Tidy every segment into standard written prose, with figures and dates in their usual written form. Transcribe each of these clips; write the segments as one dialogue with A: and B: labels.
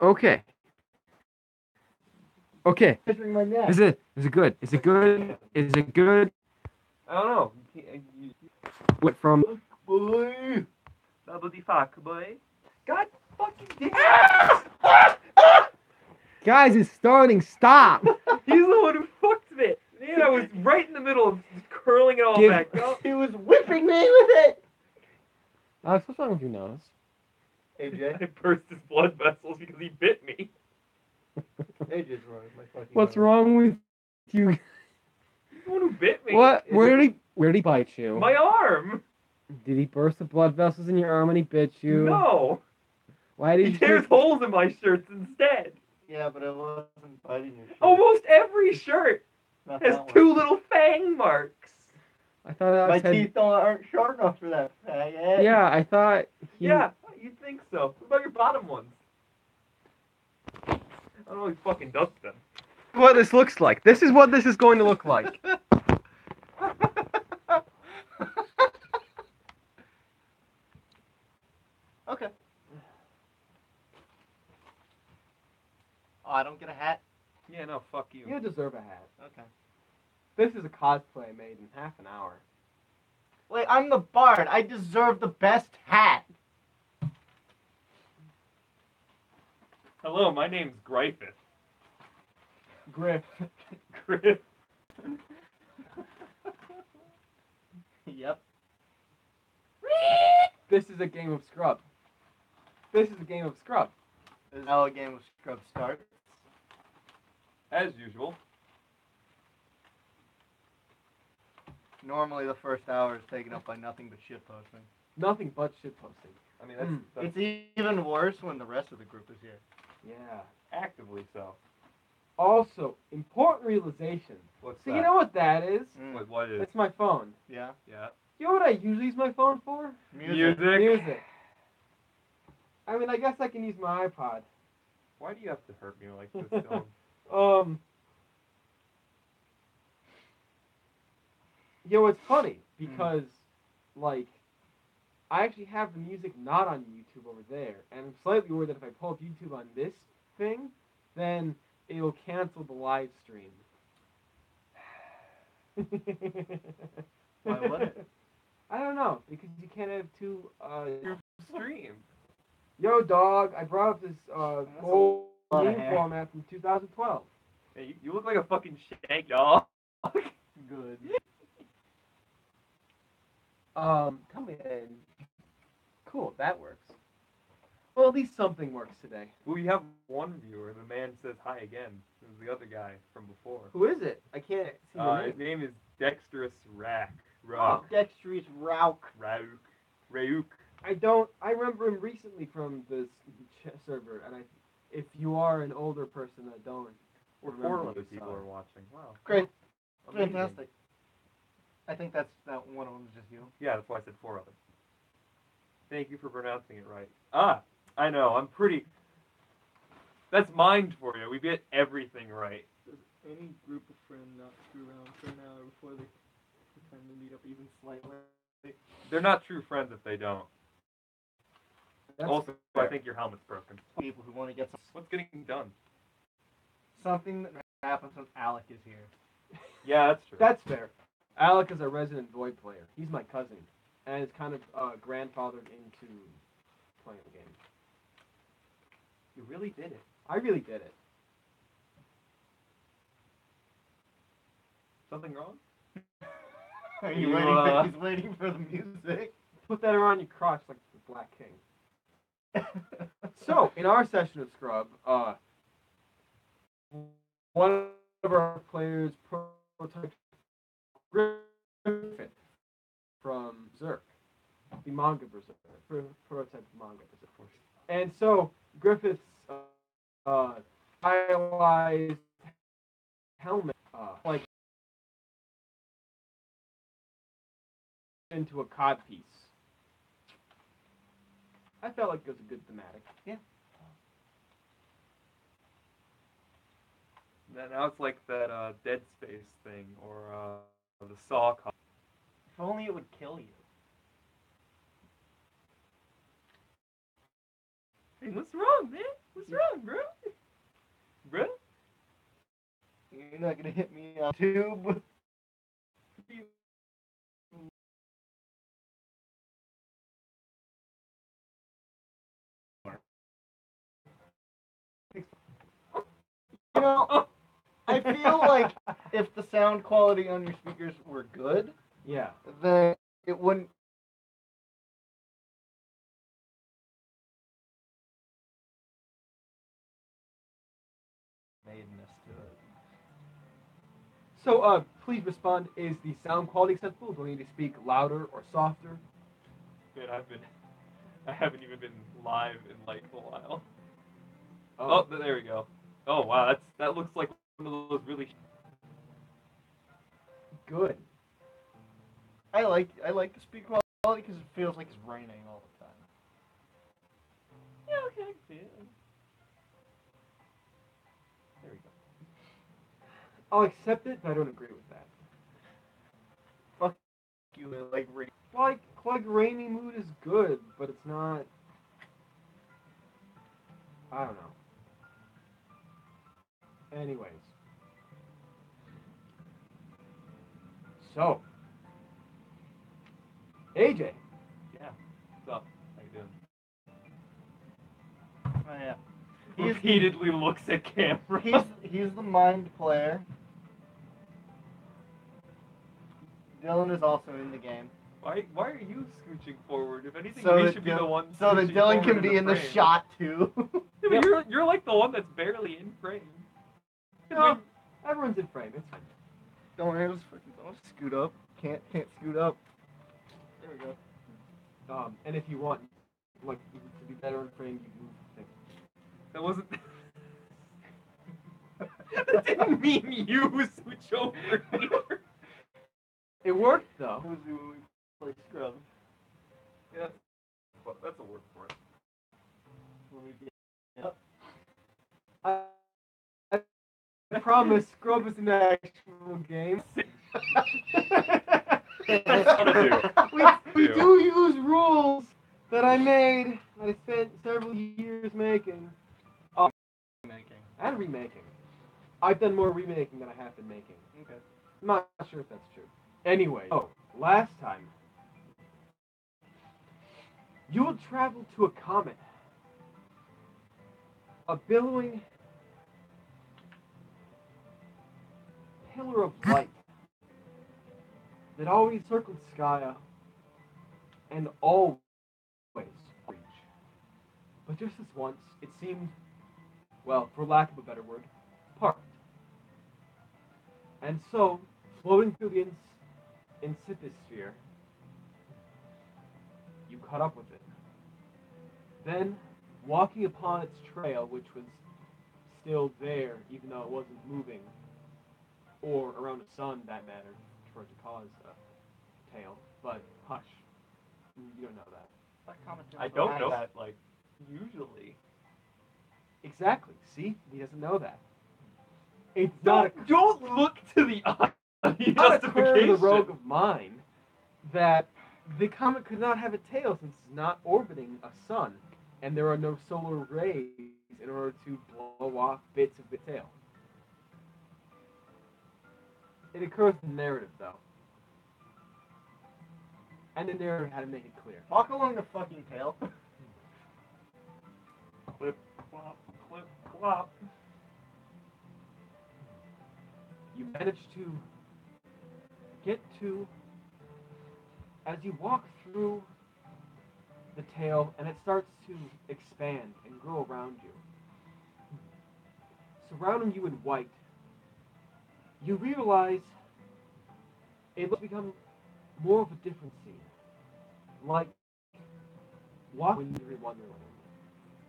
A: Okay. Okay.
B: Picturing my neck.
A: Is it good? Is it good? Is it good?
C: I don't know.
A: What from?
C: Boy. Double the fuck, boy. God fucking damn
A: Guys, it's starting. Stop.
C: He's the one who fucked me. Man, I was right in the middle of just curling it all
A: Give-
C: back up.
B: He was whipping me with it.
A: Alex, what's wrong with you, nose?
B: AJ.
C: I burst his blood vessels because he bit me.
B: AJ's wrong. My fucking.
A: What's
B: nose.
A: wrong with you?
C: He's the one who bit me.
A: What? Where did he bite you?
C: My arm.
A: Did he burst the blood vessels in your arm when he bit you?
C: No.
A: Why did
C: He
A: you?
C: tears holes in my shirts instead.
B: Yeah, but it wasn't biting your shirt.
C: Almost every shirt
B: Not
C: has
B: that one.
C: 2 little fang marks.
A: I thought
B: My
A: Alex had.
B: teeth aren't short enough for that faggot.
A: Yeah, I thought.
C: Yeah, you'd think so. What about your bottom ones? I don't know if he fucking does them.
A: What this looks like. This is what this is going to look like.
B: Okay. Oh, I don't get a hat?
C: Yeah, no, fuck you.
A: You deserve a hat.
B: Okay.
A: This is a cosplay made in half an hour.
B: Wait, I'm the bard. I deserve the best hat.
C: Hello, my name's Griffith.
A: Griff.
C: Griff.
B: Yep.
A: This is a game of Scrub. This is a game of Scrub.
B: This is how a game of Scrub starts.
C: As usual.
B: Normally the first hour is taken up by nothing but shitposting.
A: Nothing but shitposting.
C: I mean, that's
B: It's even worse when the rest of the group is here.
A: Yeah.
C: actively so.
A: Also, important realization.
C: What's
A: So
C: that?
A: you know what that is?
C: Wait, what is?
A: It's my phone.
B: Yeah.
C: Yeah.
A: You know what I usually use my phone for? Music. I mean, I guess I can use my iPod.
C: Why do you have to hurt me like this, Dylan?
A: Yo, it's funny because, like, I actually have the music not on YouTube over there, and I'm slightly worried that if I pull up YouTube on this thing, then it'll cancel the live stream.
B: Why would it?
A: I don't know, because you can't have two
C: Stream.
A: Yo, dog, I brought up this gold
B: lot of
A: meme
B: hair.
A: format from 2012.
C: Hey, you look like a fucking shank dog.
B: Good.
A: Come in. Cool, that works. Well, at least something works today.
C: We have one viewer. The man says hi again. This is the other guy from before.
A: Who is it? I can't see the
C: His
A: name.
C: name is Dexterous Rack.
A: Oh.
B: Dexterous Rauk.
C: Rauk.
A: I remember him recently from this server, and if you are an older person that don't
C: Or
A: remember
C: 4 other
A: you,
C: people
A: sorry.
C: are watching. Wow.
B: Great.
C: Amazing.
B: Fantastic. I think that one of them is just you.
C: Yeah, that's why I said 4 other. Thank you for pronouncing it right. Ah, I know. I'm pretty. That's mind for you. We get everything right.
B: Does any group of friends not screw around for an hour before they pretend to meet up even slightly?
C: They're not true friends if they don't.
A: That's
C: Also,
A: fair.
C: I think your helmet's broken.
B: People who want to get
C: What's getting done?
B: something that happens when Alec is here.
C: Yeah, that's true.
A: That's fair. Alec is a resident Void player. He's my cousin, and is kind of grandfathered into playing the game.
C: You really did it.
A: I really did it.
C: Something wrong?
B: Are
C: You,
B: you waiting? He's waiting for the music.
A: Put that around your crotch like the Black King. So, in our session of Scrub, one of our players prototyped Griffith from Zerk, the manga Berserk, prototype manga Berserk. And so, Griffith's stylized helmet, like, into a cod piece. I felt like it was a good thematic.
B: Yeah.
C: Now it's like that Dead Space thing or the Saw.
B: If only it would kill you.
C: Hey, what's wrong, man? What's wrong, bro? Bro?
B: You're not gonna hit me on tube. You know, I feel like if the sound quality on your speakers were good,
A: Yeah.
B: then it wouldn't. Maidenness to it.
A: So, please respond. Is the sound quality acceptable? Do I need to speak louder or softer?
C: Man, I haven't even been live in like a while. Oh, there we go. Oh wow, that looks like one of those really.
A: Good.
B: I like the speaker quality because it feels like it's raining all the time.
C: Yeah, okay, I can see it. There we go.
A: I'll accept it, but I don't agree with that.
B: Fuck you, I like rain.
A: Like rainy mood is good, but it's not. I don't know. Anyways. So. AJ.
C: Yeah. What's up? How you doing?
B: Oh yeah.
C: Repeatedly looks at camera.
B: He's the mind player. Dylan is also in the game.
C: Why are you scooching forward? If anything,
B: So
C: we
B: that
C: should be the one.
B: So that
C: scooching
B: Dylan
C: forward
B: can be in the
C: frame.
B: shot too.
C: Yeah, but you're like the one that's barely in frame.
A: No, everyone's in frame. It's fine.
B: Don't worry, don't scoot up. Can't scoot up. There we go.
A: And if you want, like, to be better in frame, you move things.
C: That wasn't. That didn't mean you switch over here.
A: It worked though.
B: When we play SKRUB.
C: Yeah, well, that's a word for it.
B: When we get up.
A: I promise, SKRUB is an actual game. we do use rules that I made, that I spent several years making. And remaking. I've done more remaking than I have been making.
B: Okay.
A: I'm not sure if that's true. Anyway, last time, you will travel to a comet. A billowing pillar of light that always circled Skya and always reach. But just this once, it seemed, well, for lack of a better word, parked. And so, floating through the insipisphere, you caught up with it. Then, walking upon its trail, which was still there, even though it wasn't moving, or around the sun, that mattered, for it to cause a tail. But hush, you don't know that.
C: I don't know that, like, usually.
A: Exactly. See, he doesn't know that. It's
C: Don't look to the eye.
A: not occurred to the rogue of mine that the comet could not have a tail since it's not orbiting a sun, and there are no solar rays in order to blow off bits of the tail. It occurs in the narrative, though. And the narrative had to make it clear.
B: Walk along the fucking tail.
C: Clip, clop, clip, clop.
A: You manage to get to, as you walk through the tail, and it starts to expand and grow around you. Surrounding you in white, you realize it will become more of a different scene. Like walking in Winter Wonderland,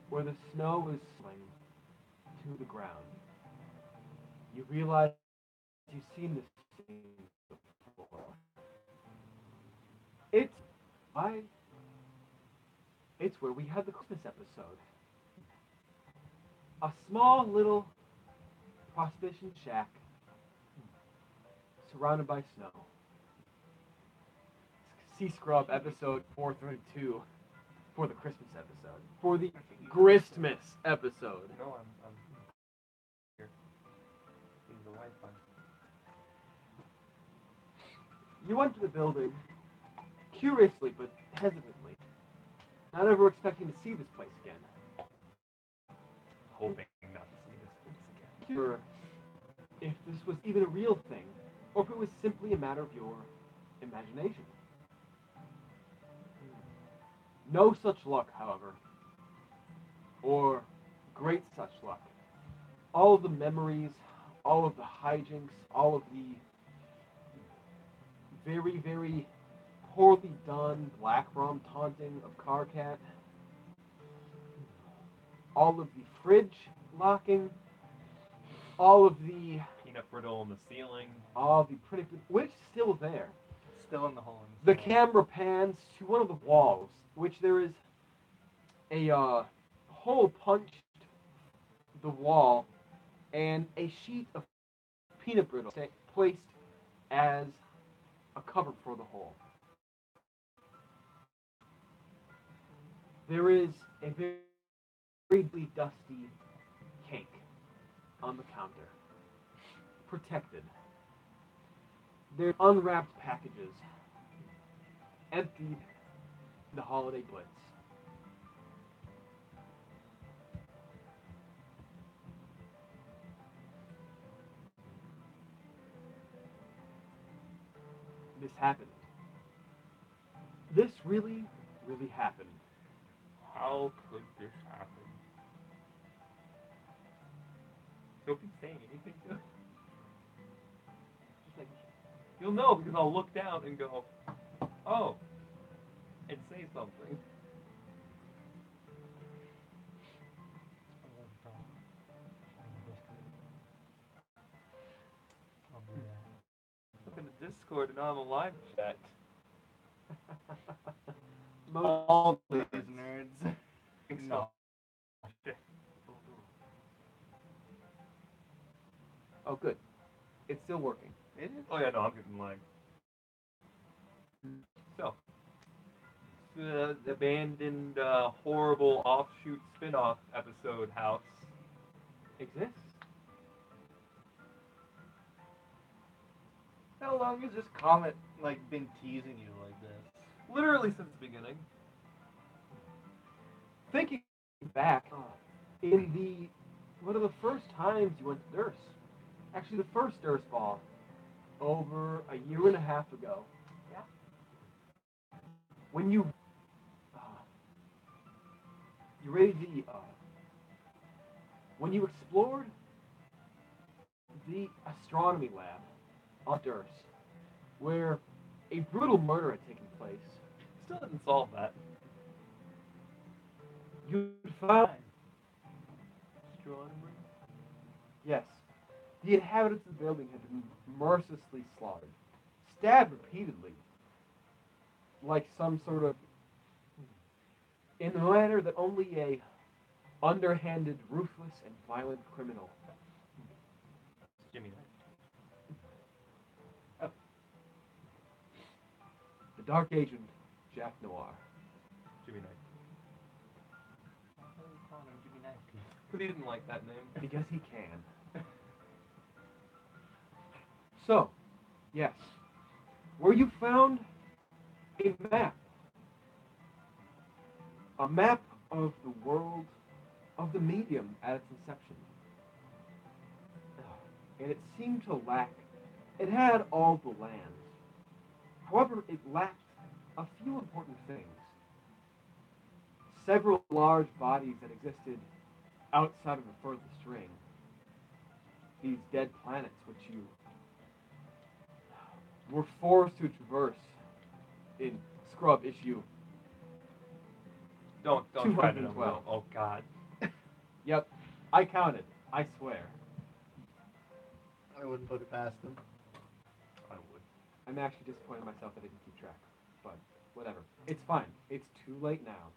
A: where the snow is sliding to the ground. You realize you've seen this scene before. It's where we had the Christmas episode. A small little prohibition shack surrounded by snow. See SKRUB episode 432. for the Christmas episode. For the Gristmas episode.
C: No, I'm here. Need the Wi-Fi.
A: You enter the building curiously but hesitantly, not ever expecting to see this place again.
C: Hoping not to see this place again.
A: Sure if this was even a real thing, or if it was simply a matter of your imagination. No such luck, however, or great such luck. All of the memories, all of the hijinks, all of the very, very poorly done black rum taunting of Carcat, all of the fridge locking, all of the
C: Peanut brittle on the ceiling.
A: all of the predicted, which is still there.
B: Still in the hole.
A: The camera pans to one of the walls, which there is a hole punched the wall, and a sheet of peanut brittle placed as a cover for the hole. There is a very dusty cake on the counter, protected. There are unwrapped packages, emptied the holiday blitz. This happened. This really, really happened.
C: How could this happen? Don't be saying anything to it. Just like, you'll know because I'll look down and go, oh, and say something. Look in the Discord and now I'm a live chat.
B: All these nerds.
C: No.
A: Oh, good. It's still working.
B: It is.
C: Oh yeah, no, I'm getting lag. So, the abandoned, horrible offshoot spin-off episode house
A: Exists.
B: How long has this comet been teasing you like this?
C: literally since the beginning.
A: Thinking back, in the one of the first times you went to Durst, actually the first Durst ball, over a year and a half ago.
B: Yeah.
A: When you raised the when you explored the astronomy lab on Durst, where a brutal murder had taken place,
C: Still didn't solve that.
A: you found
C: Astronomer?
A: yes, the inhabitants of the building had been mercilessly slaughtered, stabbed repeatedly, like some sort of, in a manner that only a underhanded, ruthless, and violent criminal.
C: Jimmy.
A: The Dark Agent, Jack Noir.
C: Jimmy Knight.
B: Why are you calling him Jimmy Knight?
C: Because he didn't like that name.
A: Because he can. So, yes, where you found a map. A map of the world of the medium at its inception. And it seemed to lack, it had all the lands. However, it lacked a few important things. Several large bodies that existed outside of the furthest ring. These dead planets which you were forced to traverse in SKRUB issue.
C: Don't try to know.
A: 212.
C: Oh god.
A: Yep, I counted. I swear.
B: I wouldn't put it past him.
C: I would.
A: I'm actually disappointed in myself that I didn't keep track. But whatever. It's fine. It's too late now.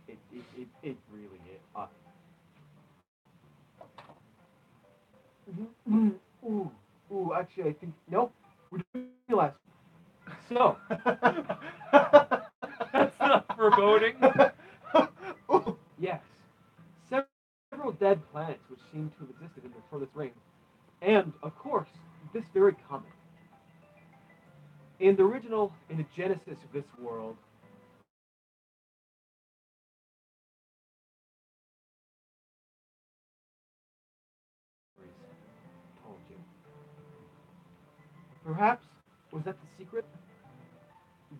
A: It really is. Ooh, actually, I think, nope. We're doing the last one. So,
C: That's not foreboding.
A: yes, several dead planets which seem to have existed in the furthest ring, and, of course, this very comet. In the genesis of this world, told you. Perhaps was that the secret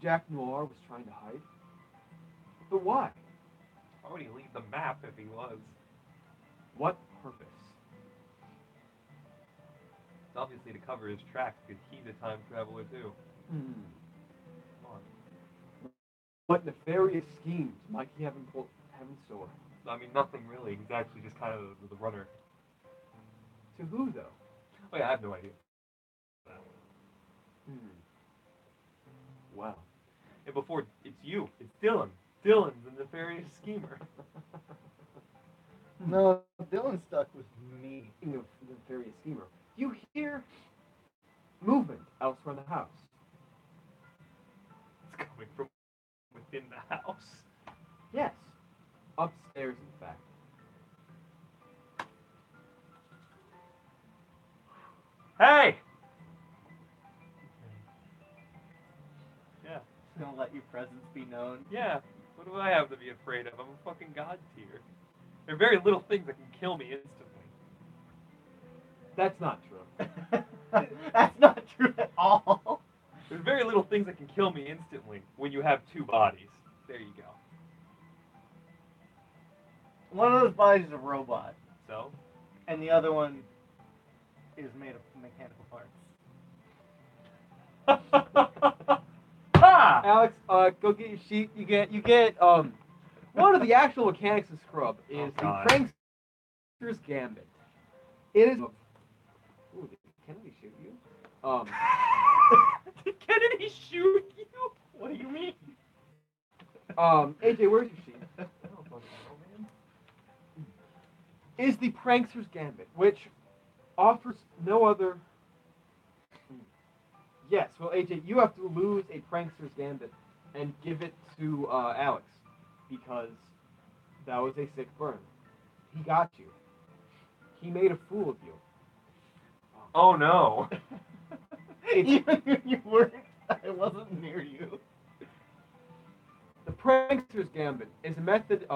A: Jack Noir was trying to hide? But why?
C: Why would he leave the map if he was?
A: What purpose?
C: It's obviously to cover his tracks because he's a time traveler too.
A: Hmm.
C: Come on.
A: What nefarious schemes might he have in store?
C: I mean, nothing really. He's actually just kind of the runner.
A: To who, though?
C: Oh yeah, I have no idea.
A: Hmm. Well.
C: And before it's you, it's Dylan. Dylan's the nefarious schemer.
B: No, Dylan's stuck with me.
A: Speaking of the nefarious schemer, you hear movement elsewhere in the house.
C: It's coming from within the house.
A: Yes. Upstairs, in fact.
C: Hey! Yeah,
B: Don't let your presence be known.
C: yeah. What do I have to be afraid of? I'm a fucking god tier. There are very little things that can kill me instantly.
A: That's not true.
B: That's not true at all.
C: There's very little things that can kill me instantly when you have two bodies. There you go.
B: One of those bodies is a robot,
C: So?
B: and the other one is made of mechanical parts.
C: Ha!
A: Alex, go get your sheet. You get one of the actual mechanics of SKRUB is the
C: God.
A: Prankster's Gambit. It is. Ooh, did Kennedy shoot you?
C: Did Kennedy shoot you? What do you mean?
A: AJ, where's your sheet?
C: I don't fucking know, man.
A: Is the Prankster's Gambit, which offers no other. Yes, well, AJ, you have to lose a Prankster's Gambit and give it to Alex because that was a sick burn. He got you. He made a fool of you.
C: Oh no.
B: Even if you weren't, I wasn't near you.
A: The Prankster's Gambit is a method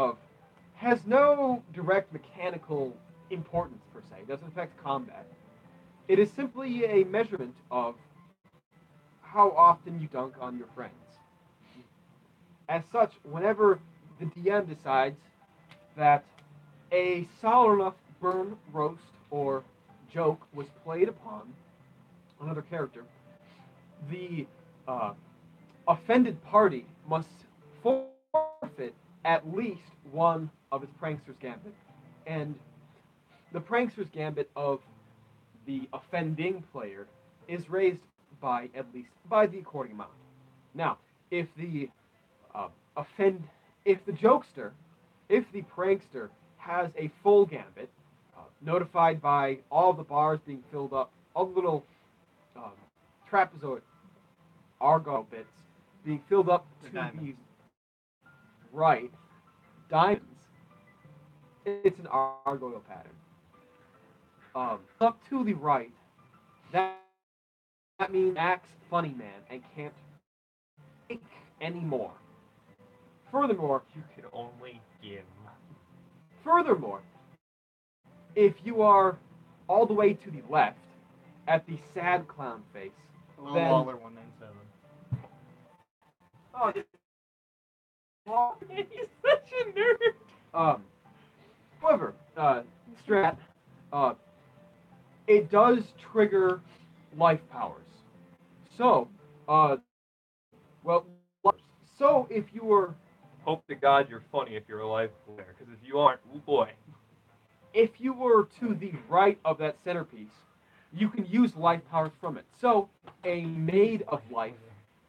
A: has no direct mechanical importance per se. It doesn't affect combat. It is simply a measurement of how often you dunk on your friends. As such, whenever the DM decides that a solid enough burn, roast, or joke was played upon another character, the offended party must forfeit at least one of its Prankster's Gambit. And the Prankster's Gambit of the offending player is raised by the according amount. Now, if the jokester, if the prankster has a full gambit, notified by all the bars being filled up, all the little trapezoid argo bits being filled up to the right, diamonds. It's an argoyle pattern. Up to the right, that means acts funny man and can't think anymore. Furthermore,
C: You can only give.
A: If you are all the way to the left at the sad clown face,
B: Little
A: then
B: Waller 197.
C: Oh, he's such a nerd.
A: However, strat, it does trigger life powers. So, so if you were,
C: Hope to God you're funny if you're a live player, because if you aren't, oh boy.
A: if you were to the right of that centerpiece, you can use life powers from it. So, a maid of life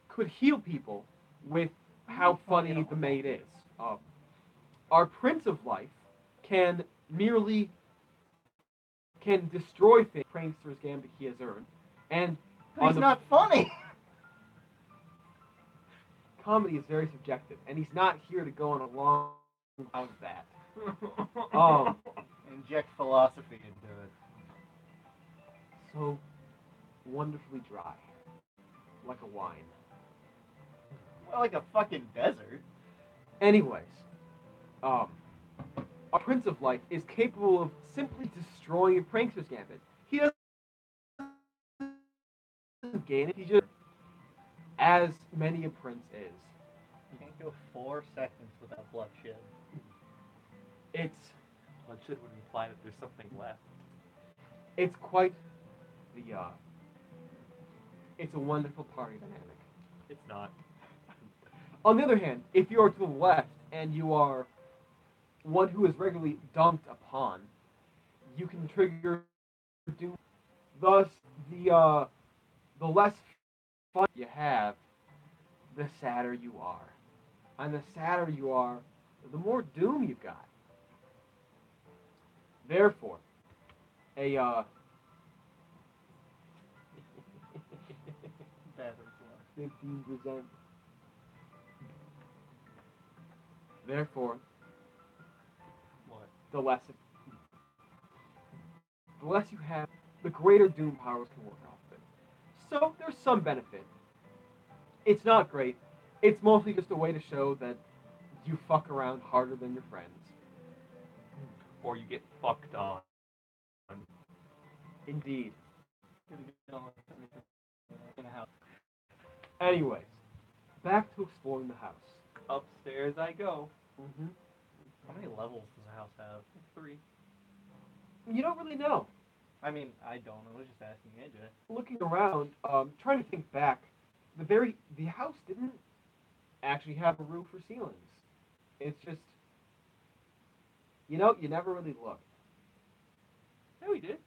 A: could heal people with how funny the maid is. Our Prince of Life can destroy things Prankster's Gambit he has earned, and
B: He's not funny.
A: comedy is very subjective, and he's not here to go on a long of that.
B: Inject philosophy into it.
A: So wonderfully dry, like a wine.
B: Well, like a fucking desert.
A: Anyways, our Prince of Light is capable of simply destroying a prankster's gambit. He doesn't gain it. He just, as many a prince is.
B: You can't go 4 seconds without bloodshed.
A: It's
C: Bloodshed would imply that there's something left.
A: it's quite the it's a wonderful party dynamic.
C: It's not.
A: On the other hand, if you are to the left and you are one who is regularly dunked upon, you can trigger doom. Thus, the less fun you have, the sadder you are, and the sadder you are, the more doom you've got. Therefore, a
B: Bad influence.
A: 15%. Therefore,
C: What?
A: the less you have, the greater doom powers can work off of it. So there's some benefit. It's not great. It's mostly just a way to show that you fuck around harder than your friends.
C: Or you get fucked on.
A: Indeed.
B: In a house.
A: Anyways, back to exploring the house.
C: Upstairs I go.
A: Mm-hmm.
B: How many levels does a house have?
C: 3.
A: You don't really know.
B: I mean, I don't. I was just asking AJ.
A: Looking around, trying to think back, the house didn't actually have a roof or ceilings. It's just, you never really looked.
C: Yeah, we did.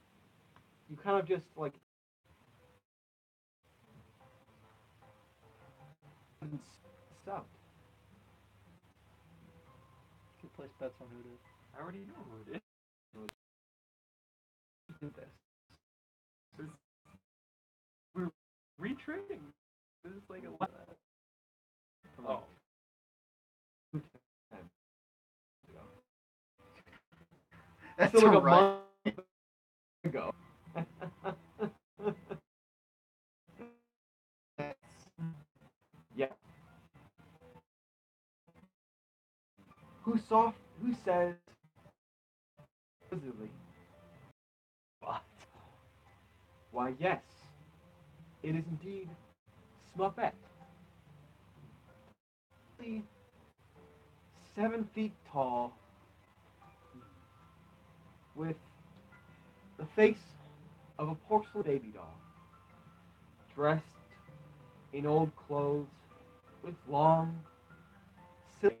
A: You kind of just like stuff.
B: You can place bets on who it is.
C: I already know who it is.
A: Did this.
C: We're retreating. This is like a lot. Oh.
B: That's
A: So like a
B: right.
A: month ago. Yeah. Who says supposedly?
C: What?
A: Why, yes. It is indeed Smuppet. 7 feet tall, with the face of a porcelain baby doll, dressed in old clothes, with long, silky,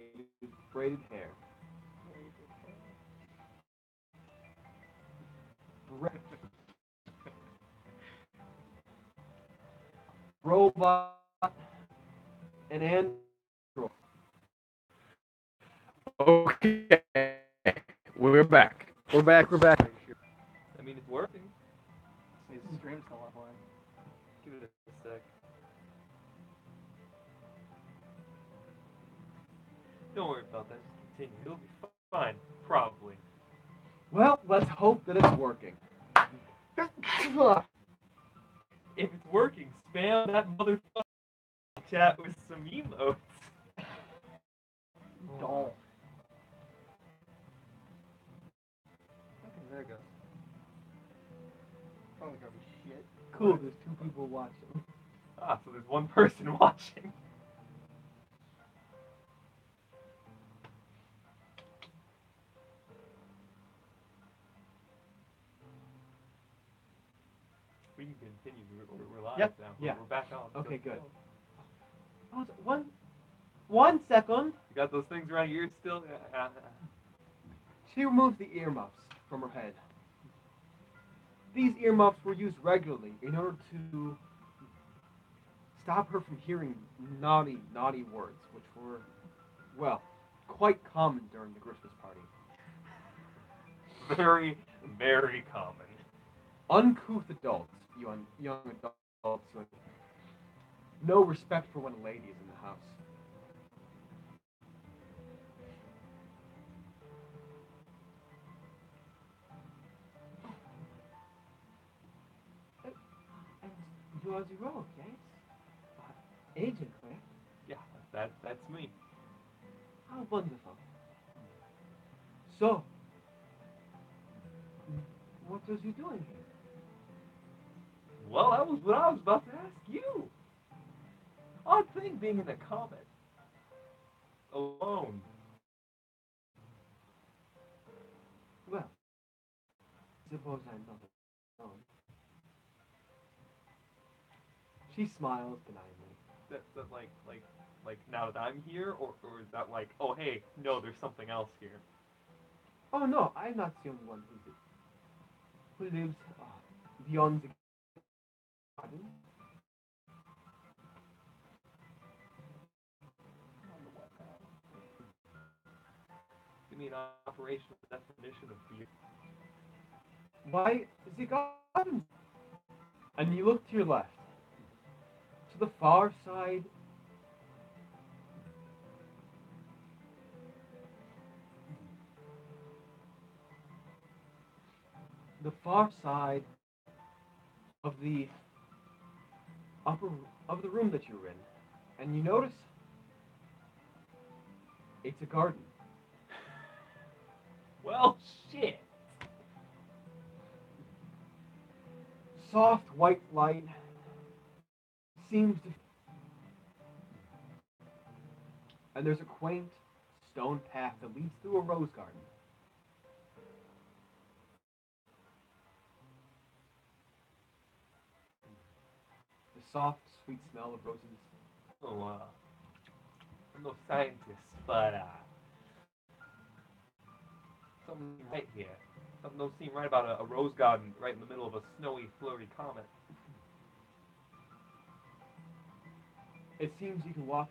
A: braided hair. Robot and android. Okay, we're back. We're back.
C: I mean, it's working.
B: His stream's still offline.
C: Give it a sec. Don't worry about that. Just continue. It'll be fine. Probably.
A: Well, let's hope that it's working.
C: If it's working, spam that motherfucker chat with some emotes.
B: Doll. Okay, there it goes. Probably gonna be shit.
A: Cool, there's 2 people watching.
C: Ah, so there's one person watching. We can continue. We're live
B: Yep.
C: now.
A: Yeah.
C: We're back on.
A: Okay,
C: Go.
A: good. One second.
C: You got those things around your ears still?
A: She removed the earmuffs from her head. These earmuffs were used regularly in order to stop her from hearing naughty words, which were, well, quite common during the Christmas party.
C: Very, very common.
A: Uncouth adults, young adults, with no respect for when a lady is in the house. Rosie Rowe, yes? Agent, correct?
C: Yeah, that's me.
A: How wonderful. So, what was you doing here?
C: Well, that was what I was about to ask you. Odd thing being in a comet. Alone.
A: Well, suppose I'm not alone. She smiles benignly.
C: That like now that I'm here, or is that like, oh hey, no, there's something else here.
A: Oh no, I'm not the only one who lives beyond the garden.
C: Give me an operational definition of beer.
A: Why, the garden? And you look to your left. To the far side. The far side of the upper of the room that you're in, and you notice it's a garden.
C: Well, shit.
A: Soft white light seems to, and there's a quaint stone path that leads through a rose garden. The soft, sweet smell of roses.
C: Oh, I'm no scientist, but something right here. Something don't seem right about a rose garden right in the middle of a snowy, flurry comet.
A: It seems you can walk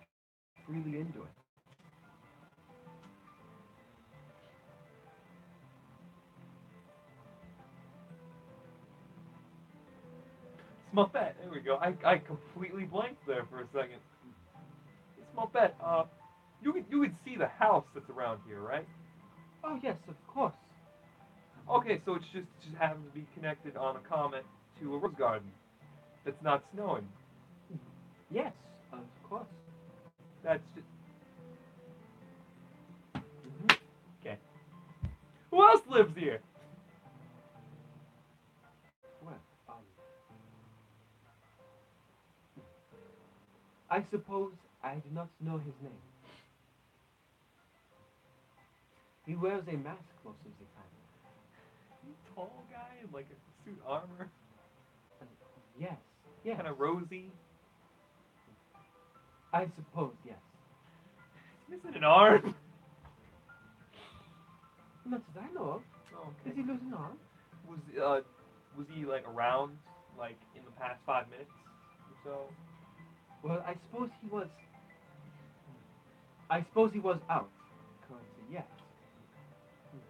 A: freely into it.
C: Smuffet, there we go. I completely blanked there for a second. Smuffet, you could see the house that's around here, right?
A: Oh yes, of course.
C: Okay, so it's just happens to be connected on a comet to a rose garden that's not snowing.
A: Yes, of course.
C: That's just
A: Hmm.
C: okay. Who else lives here?
A: Well, I suppose I do not know his name. He wears a mask most of the time.
C: Tall guy in like a suit armor,
A: Uh, yes, yes.
C: kind of rosy.
A: I suppose yes.
C: He's missing an arm.
A: Not that I know of.
C: Oh,
A: Is
C: okay.
A: he losing an arm?
C: Was he like around like in the past 5 minutes or so?
A: Well, I suppose he was. I suppose he was out. Currently, yes.
C: Is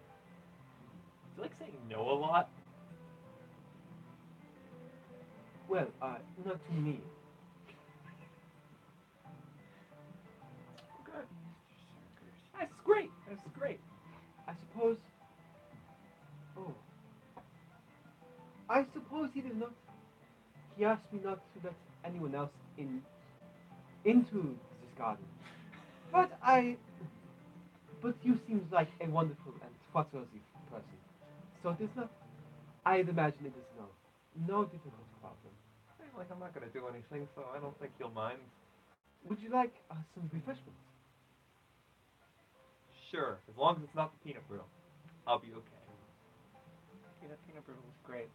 C: he like saying no a lot?
A: Well, not to me.
C: Okay. That's great. That's great.
A: I suppose. Oh. I suppose he did not. He asked me not to let anyone else into this garden. But But you seems like a wonderful and trustworthy person. So it is not. I'd imagine it is no difficult problem.
C: Like I'm not gonna do anything, so I don't think he'll mind.
A: Would you like some refreshments?
C: Sure, as long as it's not the peanut brittle, I'll be okay.
B: Yeah, that peanut brittle was great.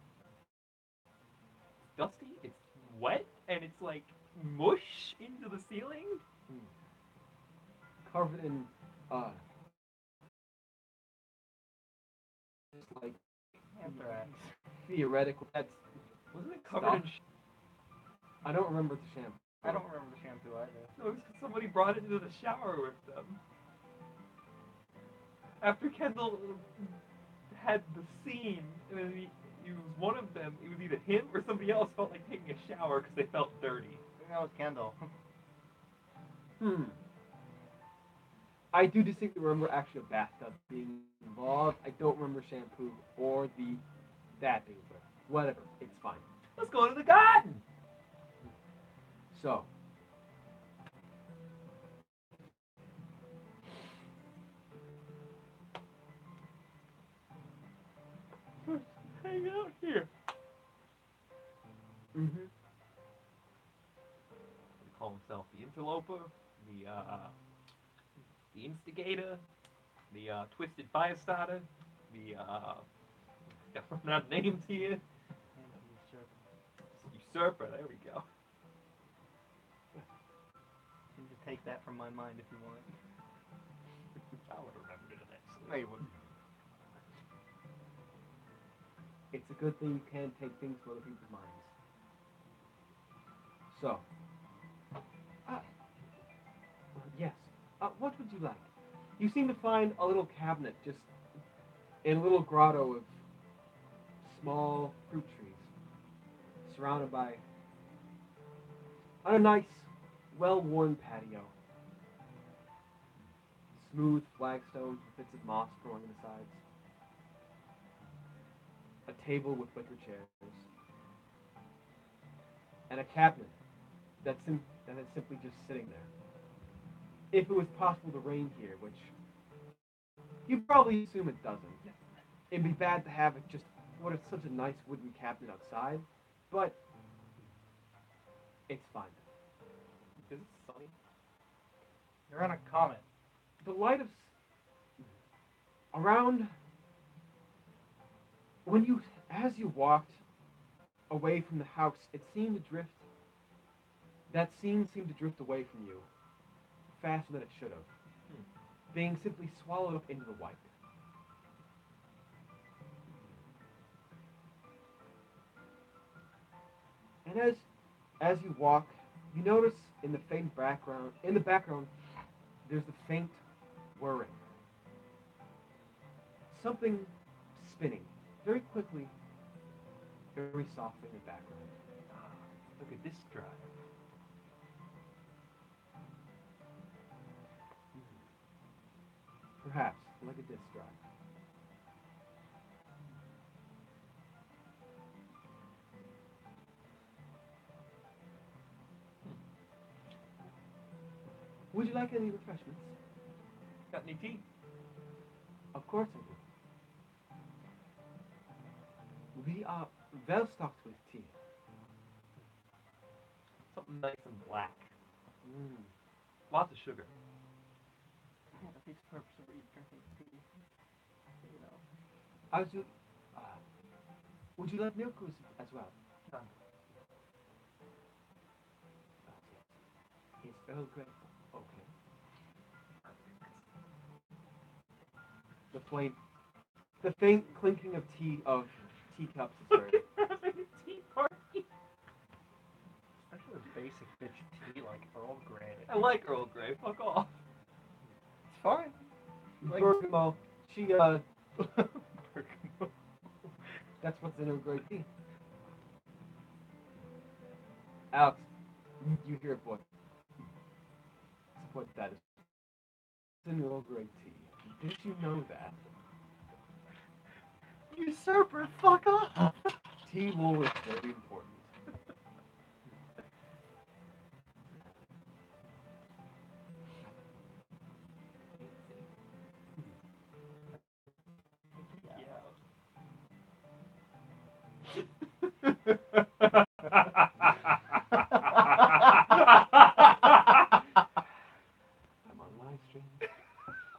C: It's dusty, it's wet, and it's like mush into the ceiling.
A: Covered in just like
B: Anthrax.
A: theoretical. That's
C: Wasn't it covered in?
A: I don't remember the shampoo.
B: I don't remember the shampoo either.
C: No, it was 'cause somebody brought it into the shower with them. After Kendall had the scene, and then he was one of them. It was either him or somebody else felt like taking a shower because they felt dirty.
B: I think that was Kendall.
A: I do distinctly remember actually a bathtub being involved. I don't remember shampoo or that being involved. Whatever, it's fine.
C: Let's go to the garden.
A: So,
C: Hang out here.
A: mm-hmm.
C: He call himself the interloper, the instigator, the twisted fire starter, the got running out of names here. Usurper, there we go.
B: You can take that from my mind if you want.
C: I would have remembered it eventually.
A: No, you wouldn't. It's a good thing you can't take things from other people's minds. So, yes. What would you like? You seem to find a little cabinet just in a little grotto of small fruit trees, surrounded by on a nice, well-worn patio. Smooth flagstones with bits of moss growing on the sides. A table with wicker chairs. And a cabinet that is simply just sitting there. If it was possible to rain here, which you probably assume it doesn't, it'd be bad to have it just what is such a nice wooden cabinet outside, but it's fine.
C: Because it's sunny.
B: You're on a comet.
A: The light of around as you walked away from the house, it seemed to drift. That scene seemed to drift away from you faster than it should have, being simply swallowed up into the white. And as you walk, you notice in the background, there's the faint whirring. Something spinning very quickly, very softly in the background.
C: Look at this drive.
A: Perhaps like a disk drive. Would you like any refreshments?
C: Got any tea?
A: Of course I do. We are well stocked with tea.
C: Something nice and black. Lots of sugar.
B: Yeah, that makes the purpose of drinking tea. You know.
A: Would you like milk as well?
C: None.
A: It's Earl Grey. Okay. The faint clinking of teacups is heard.
C: Tea party.
B: Especially with basic bitch tea like Earl Grey.
C: I like Earl Grey. Fuck off.
B: It's fine. Like-
A: Bergamo. She
B: Bergamo.
A: That's what's in Earl Grey tea. Alex, you hear a voice. What that is? It's in Earl Grey tea. Did you know that?
B: Usurper, fuck off!
A: Tea wool is very important.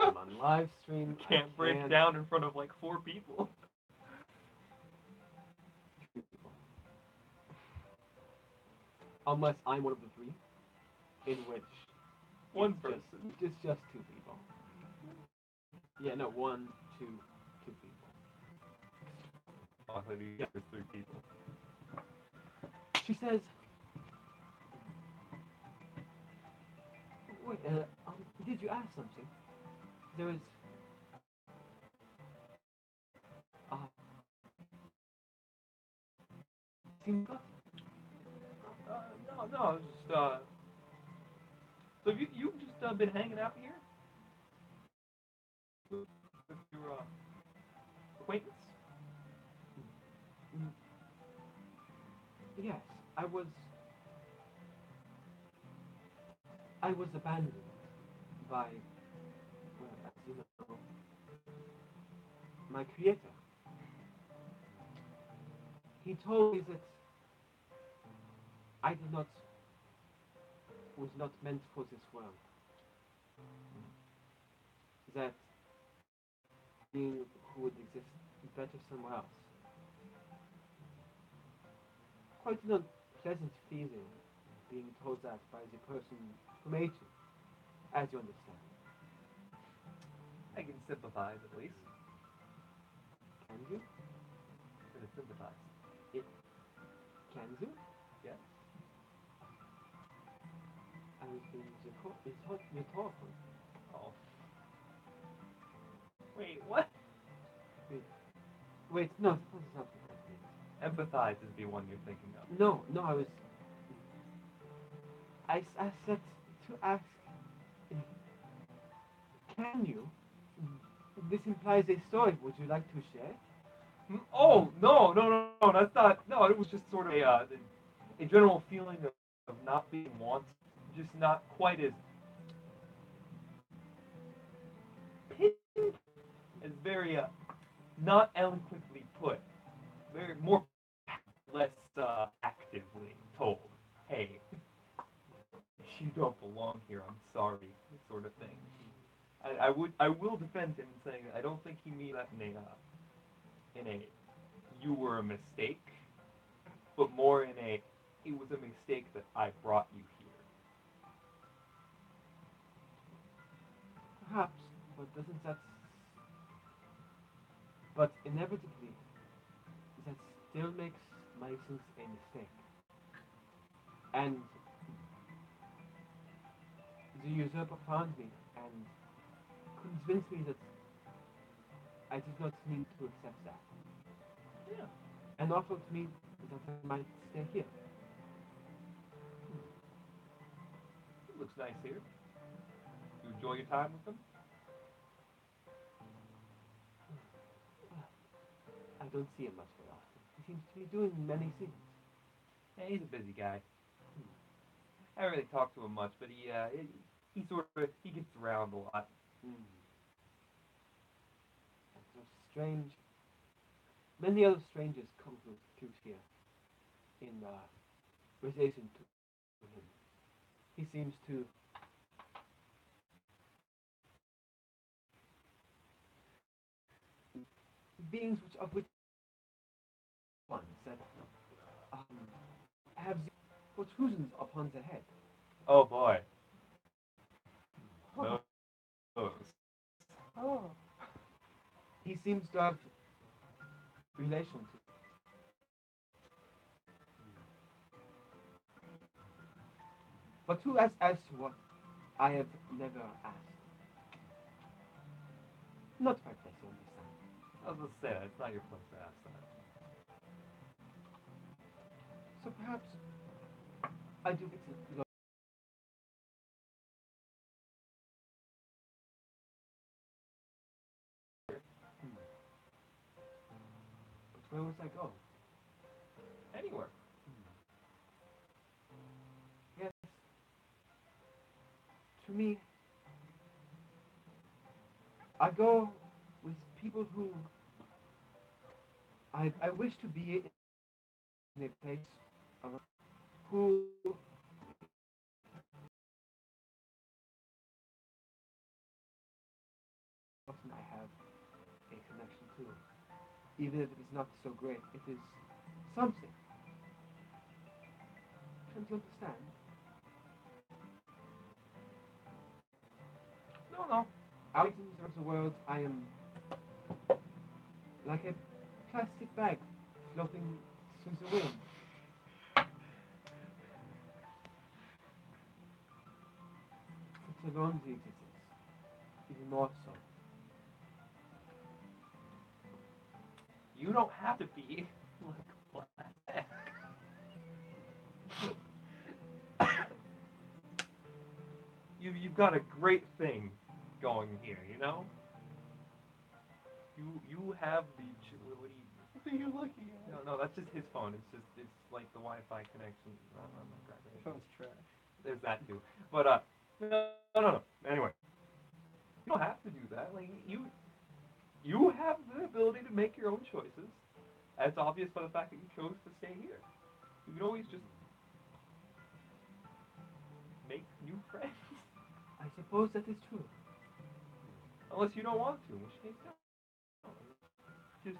A: I'm on live stream.
C: Can't break down in front of like 4 people.
A: Unless I'm one of the 3, in which
C: One
A: it's
C: person.
A: It's just 2 people. Yeah, no, 1, 2, 2 people.
C: Oh, I think there's 3 people.
A: She says, "Wait, did you ask something? There was, Simba?
C: No, just so you've just been hanging out here with your acquaintance?
A: Yes, I was. I was abandoned by, well, as you know, my creator. He told me that I was not meant for this world. That being who would exist better somewhere else. Quite an unpleasant feeling being told that by the person who made you, as you understand.
C: I can sympathize at least.
A: Can you?
C: I can sympathize.
A: Can you?
C: Yes.
A: I was being rhetorical.
C: Oh. Wait, what?
A: Wait, no, that was something like this.
C: Empathize is the one you're thinking of.
A: No, I said to ask, can you? This implies a story. Would you like to share?
C: Oh, no, that's not, no, it was just sort of a general feeling of not being wanted, just not quite as as very, not eloquently put, very more, less, actively told, hey, you don't belong here, I'm sorry, sort of thing. I will defend him in saying that I don't think he means that in a, you were a mistake, but more in a, it was a mistake that I brought you here.
A: Perhaps, but doesn't that... But inevitably, that still makes my existence a mistake. And the usurper found me and convinced me that I did not need to accept that.
C: Yeah.
A: And offered me that I might stay here.
C: It looks nice here. You enjoy your time with them?
A: I don't see him much very often. He seems to be doing many things.
C: Yeah, he's a busy guy. I don't really talk to him much, but he sort of, he gets around a lot.
A: So strange. Many other strangers come to here in relation to him. He seems to beings which ones that have protrusions upon the head.
C: Oh boy. Those.
A: Oh. He seems to have relation to. But who as to what I have never asked. Not quite place to understand.
C: I was going to say that. It's not your place to ask that.
A: So perhaps I do get to go. But where must I go?
C: Anywhere.
A: Yes. To me, I go with people who I wish to be in a place who often I have a connection to. Even if it is not so great, it is something. Can't you understand?
C: No.
A: Out in the world, I am like a plastic bag floating through the wind. It's a lonely existence, even more so.
C: You don't have to be like what? You've got a great thing going here, you know? You have the what are you looking at? No, that's just his phone. It's like the Wi-Fi connection.
B: Phone's trash.
C: There's that too. But No. Anyway, you don't have to do that. Like you have the ability to make your own choices. As obvious by the fact that you chose to stay here. You can always just make new friends.
A: I suppose that is true.
C: Unless you don't want to, in which case, no. Just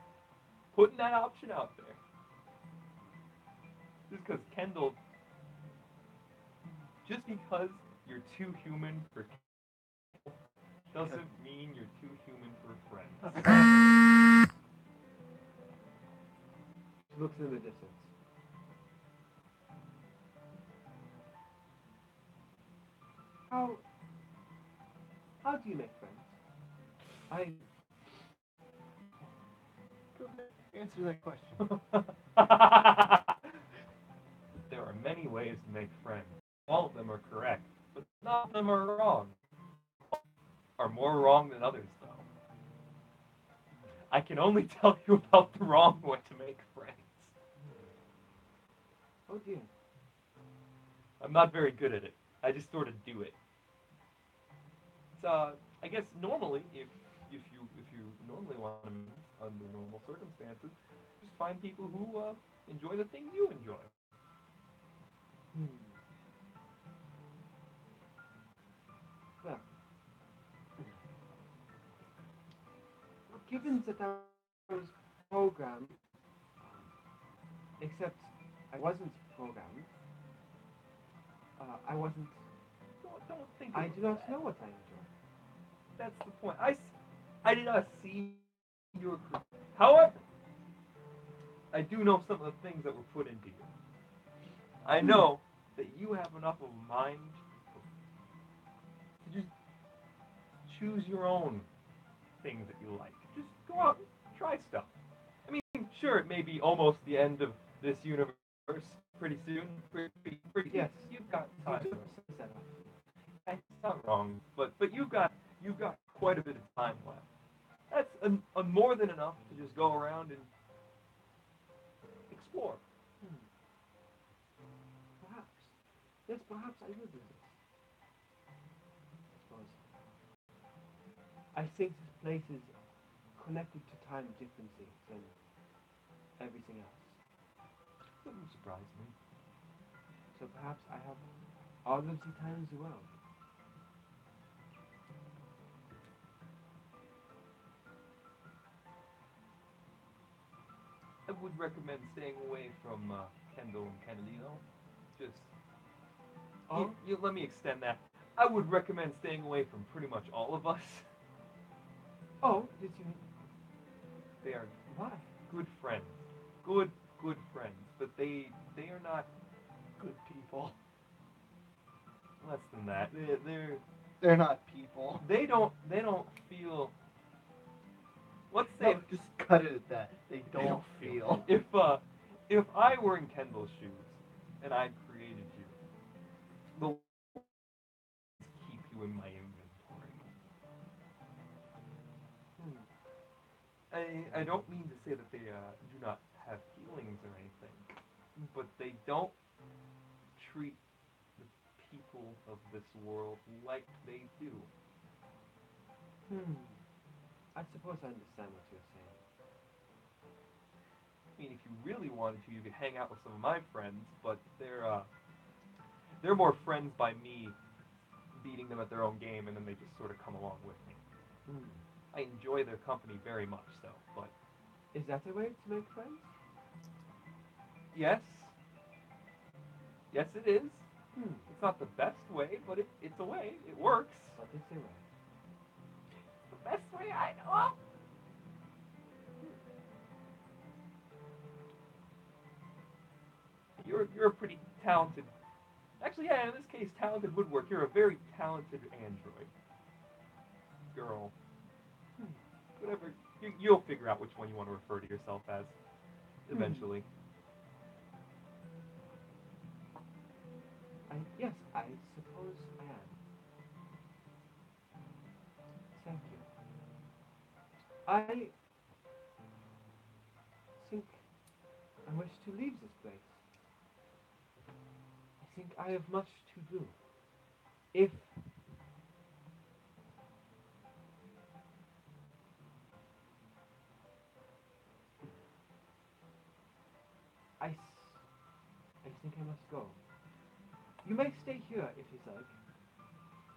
C: putting that option out there. Just because Kendall, just because you're too human for Kendall doesn't mean you're too human for friends.
A: She looks in the distance. How do you make friends?
B: Go ahead, answer that question.
C: There are many ways to make friends. All of them are correct, but none of them are wrong. Are more wrong than others, though. I can only tell you about the wrong way to make friends.
A: Oh dear.
C: I'm not very good at it. I just sort of do it. It's I guess normally, if you normally want to meet under normal circumstances, just find people who enjoy the things you enjoy.
A: Well, given that I was programmed, except I wasn't programmed, I wasn't.
C: Don't think.
A: I
C: of
A: do not
C: that.
A: know what I enjoy.
C: That's the point. I did not see your. However, I do know some of the things that were put into you. I know that you have enough of a mind to just choose your own things that you like. Just go out and try stuff. I mean, sure, it may be almost the end of this universe pretty soon. Pretty
A: Yes,
C: you've got time.
A: You set up.
C: It's not wrong, but you've got quite a bit of time left. That's more than enough to just go around and explore.
A: Perhaps. Yes, perhaps I will do this. I suppose. I think this place is connected to time differently than everything else.
C: Wouldn't surprise me.
A: So perhaps I have all of the time as well.
C: I would recommend staying away from Kendall and Kennedy, though. Just you let me extend that. I would recommend staying away from pretty much all of us.
A: Oh, did you?
C: They are
A: Why?
C: good friends, good friends, but they are not
B: Good people.
C: less than that.
B: They're not people.
C: They don't feel. Let's say
B: No, just cut it at that. They don't feel.
C: If I were in Kendall's shoes and I'd created you, the keep you in my inventory. I don't mean to say that they do not have feelings or anything, but they don't treat the people of this world like they do.
A: I suppose I understand what you're saying.
C: I mean, if you really wanted to, you could hang out with some of my friends, but they're more friends by me beating them at their own game, and then they just sort of come along with me. I enjoy their company very much, so. But
A: Is that a way to make friends?
C: yes, it is. It's not the best way, but it's a way. It works.
A: But it's a way.
C: It's the best way I know of. You're a pretty talented. Actually, yeah, in this case, talented would work. You're a very talented android. Girl. Whatever. You'll figure out which one you want to refer to yourself as eventually.
A: Yes, I suppose I am. Thank you. I think I wish to leave this place. I think I have much to do. If think I must go. You may stay here if you like.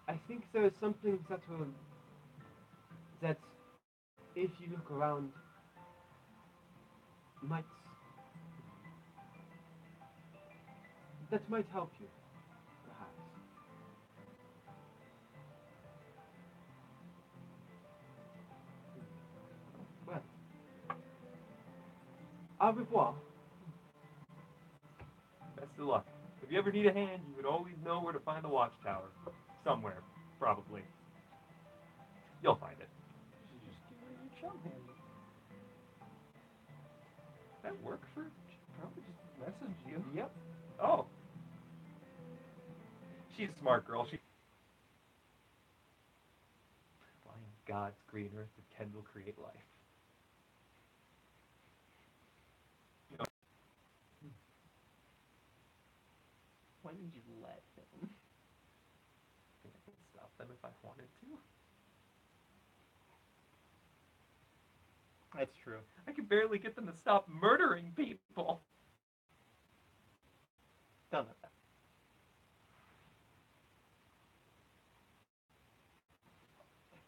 A: I think there is something that if you look around might that might help you, perhaps. Well, au revoir.
C: Best of luck. If you ever need a hand, you would always know where to find the watchtower. Somewhere, probably. You'll find it.
B: You should just give her your chum hand.
C: That work for?
B: Probably just message you.
A: Yep.
C: Oh. She's a smart girl. Why in God's green earth did Kendall create life? You know,
B: Why did you let him?
C: I think I can stop them if I wanted to.
B: That's true.
C: I can barely get them to stop murdering people.
B: Don't know that.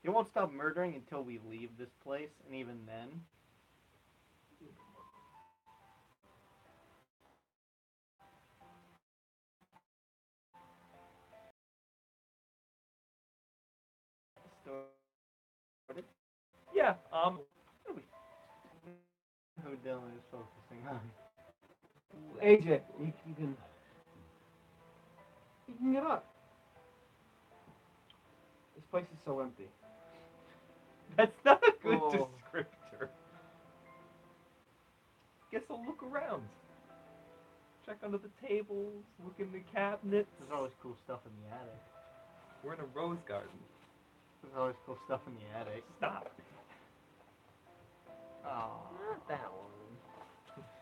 B: They won't stop murdering until we leave this place, and even then. Started?
C: Yeah,
B: Who Dylan is focusing on.
A: AJ, you can get up. This place is so empty.
C: that's not a good
B: Oh.
C: descriptor. Guess I'll look around. Check under the tables, look in the cabinets.
B: There's always cool stuff in the attic.
C: We're in a rose garden.
B: There's always cool stuff in the attic.
C: Stop.
B: Oh.
A: Not that one.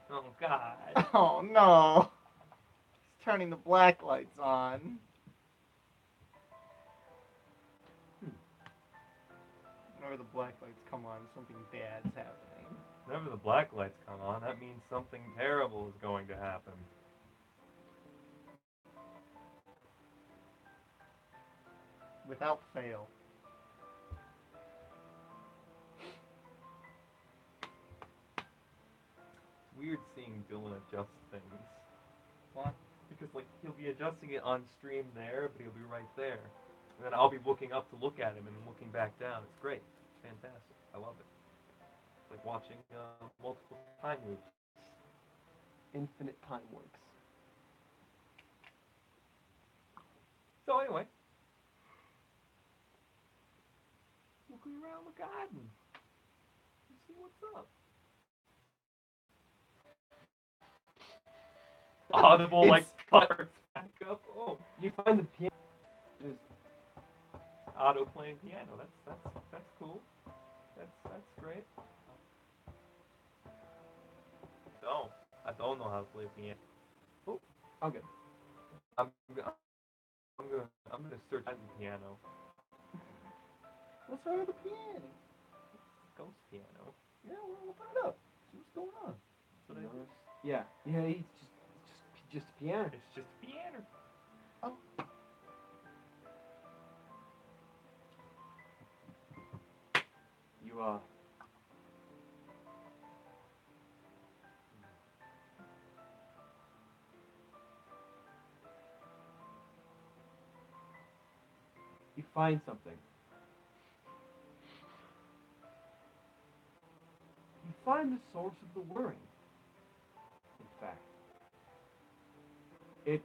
C: Oh, God.
B: Oh no! He's turning the black lights on. Whenever the black lights come on, something bad's happening.
C: Whenever the black lights come on, that means something terrible is going to happen.
B: Without fail.
C: It's weird seeing Dylan adjust things.
B: What?
C: Because, like, he'll be adjusting it on stream there, but he'll be right there. And then I'll be looking up to look at him and looking back down. It's great. It's fantastic. I love it. It's like watching multiple time loops.
A: Infinite time works.
C: So anyway, looking around the garden. See what's up. Audible, like, putters back up. Oh,
A: You find the piano. There's
C: auto playing piano. That's cool. That's great. I don't know how to play piano.
A: oh, okay.
C: I'm gonna search the piano.
B: What's wrong with the piano?
C: Ghost piano.
B: Yeah, we'll put it up. See what's going on.
C: That's what I noticed.
A: Yeah, it's just piano.
C: It's just piano.
B: Oh.
A: You you find something. You find the source of the worry. In fact, it's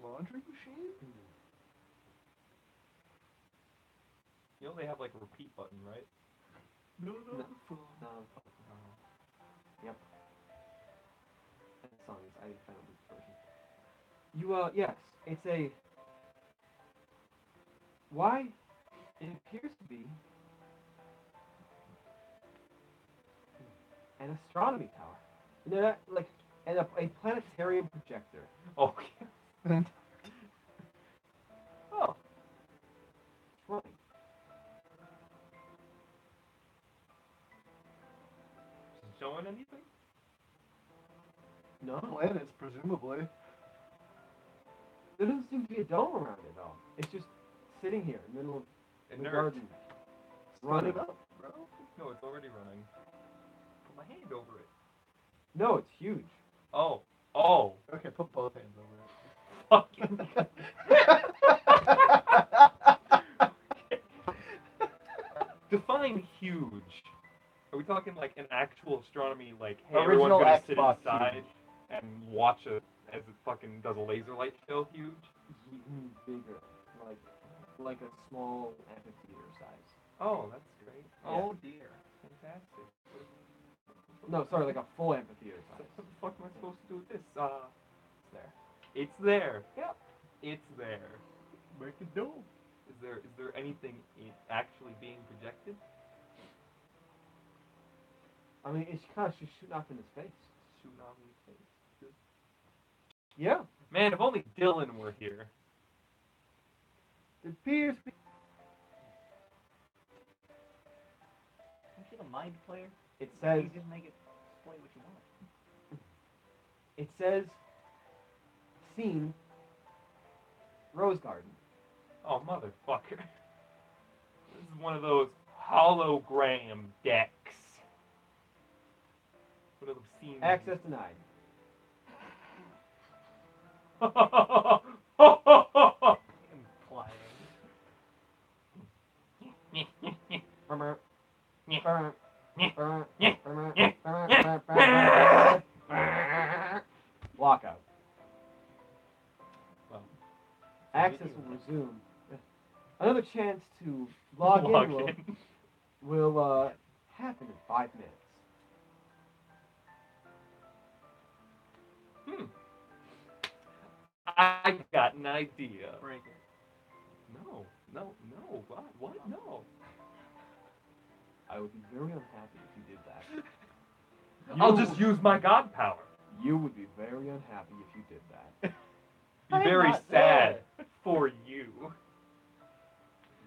B: Laundry machine?
C: You know they have like a repeat button, right?
B: No.
A: no. Yep. That song is I found this version. You yes, it's a why it appears to be an astronomy tower. No, like and a planetarium projector.
C: Oh. Oh.
A: It's running. No?
B: Planets, presumably.
A: There doesn't seem to be a dome around it, though. It's just sitting here in the middle of the
C: Inert.
A: garden.
B: Run
A: Running.
B: it up, bro.
C: No, it's already running. Put my hand over it.
A: No, it's huge.
C: Oh. Oh.
B: Okay, put both hands over
C: Fucking.
B: it.
C: Define huge. Are we talking like an actual astronomy, like, hey,
B: Original
C: everyone's gonna sit
B: Xbox
C: inside
B: huge.
C: and watch as it fucking does a laser light show huge?
A: Even bigger. Like a small amphitheater size.
C: Oh, that's great.
B: Oh dear.
C: Fantastic.
A: No, sorry, like a full amphitheater size.
C: What the fuck am I supposed to do with this?
A: It's there.
C: It's there.
A: Yep.
C: It's there.
B: Make it do.
C: Is there anything actually being projected?
A: I mean, it's kind of just shooting off in his face.
C: Shooting off in his face. Good.
A: Yeah.
C: Man, if only Dylan were here.
A: It appears to be.
B: Aren't you the mind player?
A: It says.
B: You just make it display what you want.
A: It says. Scene. Rose garden.
C: Oh, motherfucker. This is one of those hologram decks. One of those scenes.
A: Access denied. Lockout.
C: Well,
A: Access will resume. Another chance to log in will happen in 5 minutes.
C: I got an idea.
B: Break it.
C: No. What? No.
A: I would be very unhappy if you did that.
C: I'll just use my god power.
A: You would be very unhappy if you did that.
C: Be
B: I'm
C: very
B: not
C: sad
B: there.
C: for you.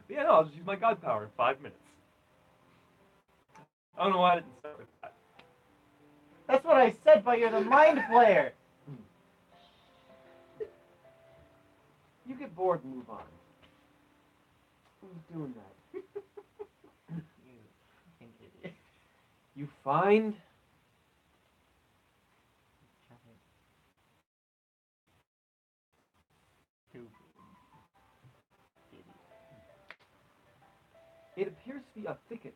C: Yeah, no, I'll just use my god power in 5 minutes. I don't know why I didn't start with that.
B: That's what I said, but you're the mind player.
A: You get bored and move on. Who's doing that?
B: You fucking idiot.
A: You find
B: Stupid. Idiot.
A: it appears to be a thicket.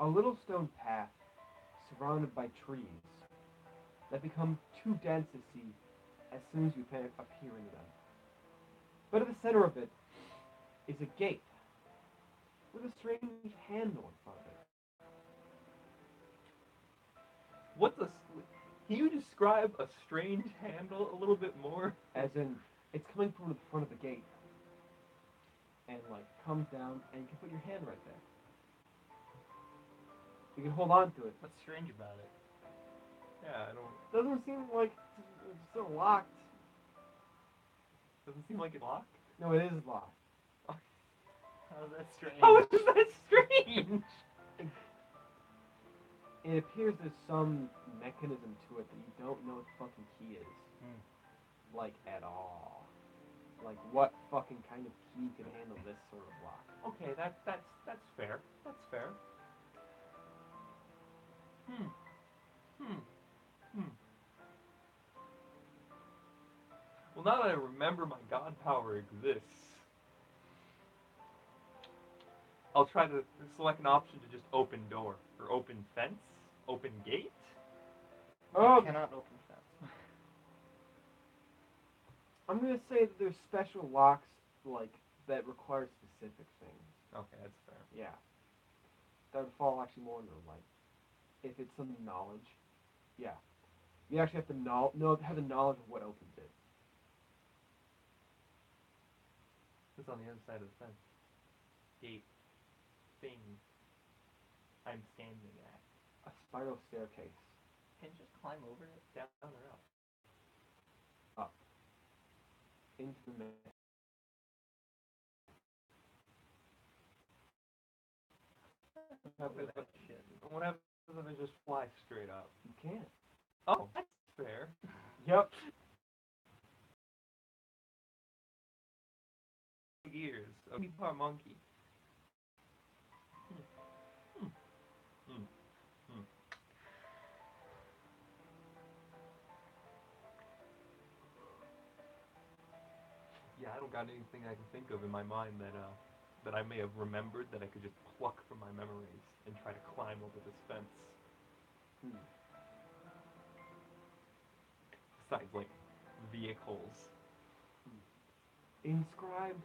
A: A little stone path surrounded by trees that become too dense to see as soon as you appear into them. But at the center of it is a gate with a strange handle in front of it.
C: Can you describe a strange handle a little bit more?
A: As in, it's coming from the front of the gate. And, like, comes down, and you can put your hand right there. You can hold on to it.
B: What's strange about it?
C: Yeah, I don't.
A: Doesn't seem like it's still locked.
C: Doesn't seem like it's locked.
A: No, it is locked.
B: How's that strange?
C: How is that strange?
A: It appears there's some mechanism to it that you don't know what the fucking key is. Like, at all. Like, what fucking kind of key could handle this sort of lock?
C: Okay, that's fair. That's fair. Well, now that I remember my god power exists, I'll try to select an option to just open door or open fence, open gate.
A: Oh,
B: You cannot open fence.
A: I'm gonna say that there's special locks, like, that require specific things.
C: Okay, that's fair.
A: Yeah. That would fall actually more under, like, if it's some knowledge. Yeah. You actually have to have the knowledge of what opens it.
C: What's on the other side of the fence? Gate. Thing. I'm standing at.
A: A spiral staircase.
B: Can you just climb over it?
C: Down or up?
A: Up. Into the mist.
C: What happens doesn't it just fly straight up?
A: You can't.
C: Oh, that's fair.
A: Yep.
C: Ears. A part monkey. Yeah, I don't got anything I can think of in my mind that I may have remembered that I could just pluck from my memories and try to climb over this fence. Besides, like, vehicles.
A: Inscribe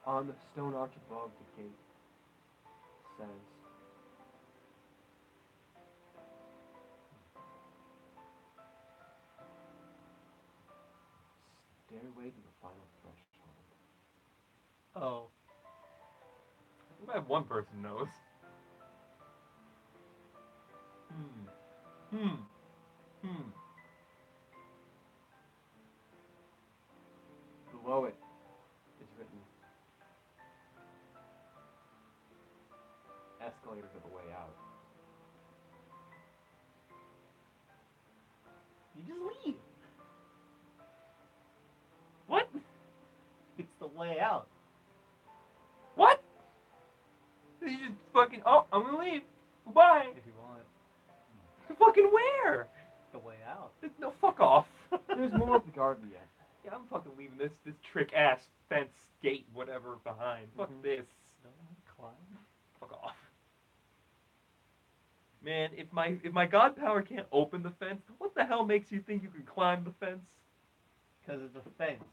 A: on the stone arch above the gate says, stairway to the final threshold.
B: Oh.
C: I have one person knows.
A: Below it is written, escalators are the way out.
B: You just leave.
C: What?
B: It's the way out.
C: What? You just fucking, oh, I'm gonna leave. Goodbye.
B: If you want.
C: Fucking where?
B: The way out.
C: No, fuck off.
A: There's more of the garden yet.
C: Yeah, I'm fucking leaving this trick-ass fence gate whatever behind. Fuck this.
B: No, climb.
C: Fuck off. Man, if my god power can't open the fence, what the hell makes you think you can climb the fence?
B: Because it's a fence.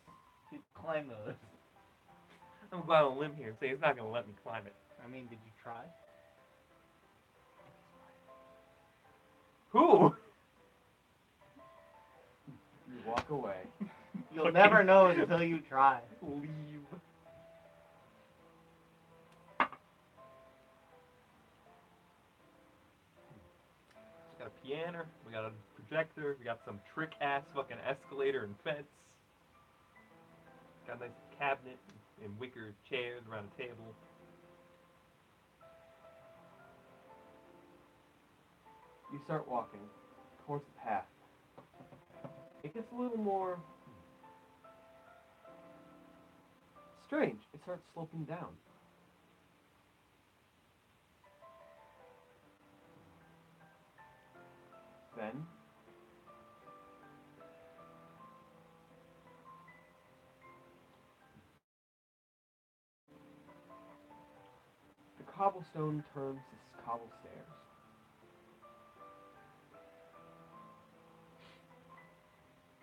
B: You climb those.
C: I'm going on a limb here and say it's not gonna let me climb it.
B: I mean, did you try?
C: Who?
A: You walk away.
B: You'll never know until you try.
C: Leave. We got a piano, we got a projector, we got some trick-ass fucking escalator and fence. Got a nice cabinet and wicker chairs around a table.
A: You start walking towards the path. It gets a little more strange. It starts sloping down. Then the cobblestone turns to cobble stairs.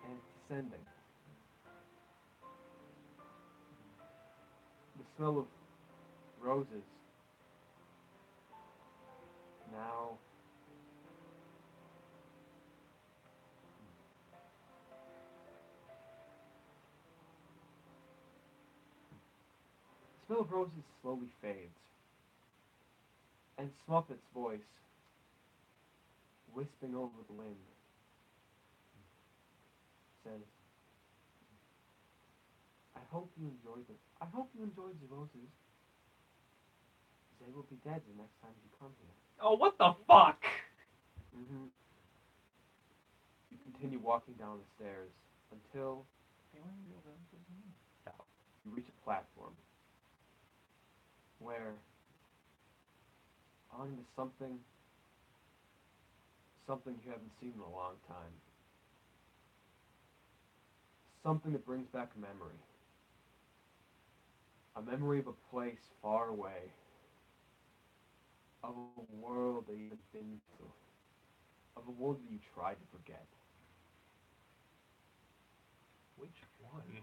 A: And it's descending. The smell of roses now the smell of roses slowly fades, and Smuppet's voice, wisping over the wind, says, I hope you enjoyed the roses. They will be dead the next time you come here.
C: Oh, what the fuck?
A: Mm-hmm. You continue walking down the stairs until you reach a platform where onto something you haven't seen in a long time. Something that brings back a memory. A memory of a place far away. Of a world that you've been to. Of a world that you tried to forget.
C: Which one?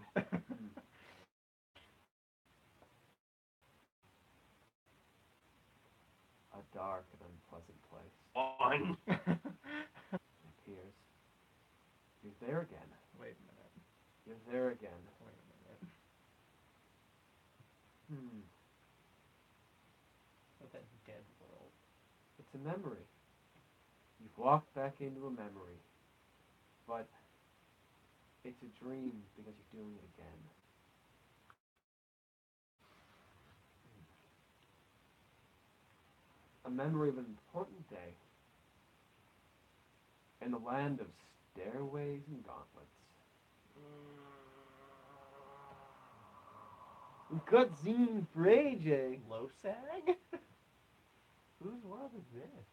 A: A dark and unpleasant place.
C: On.
A: It appears. You're there again.
B: Wait a minute.
A: You're there again.
B: Wait a minute. What's that dead world?
A: It's a memory. You've walked back into a memory. But it's a dream because you're doing it again. A memory of an important day in the land of stairways and gauntlets. Good zine for AJ.
B: Losag?
C: Whose world is this?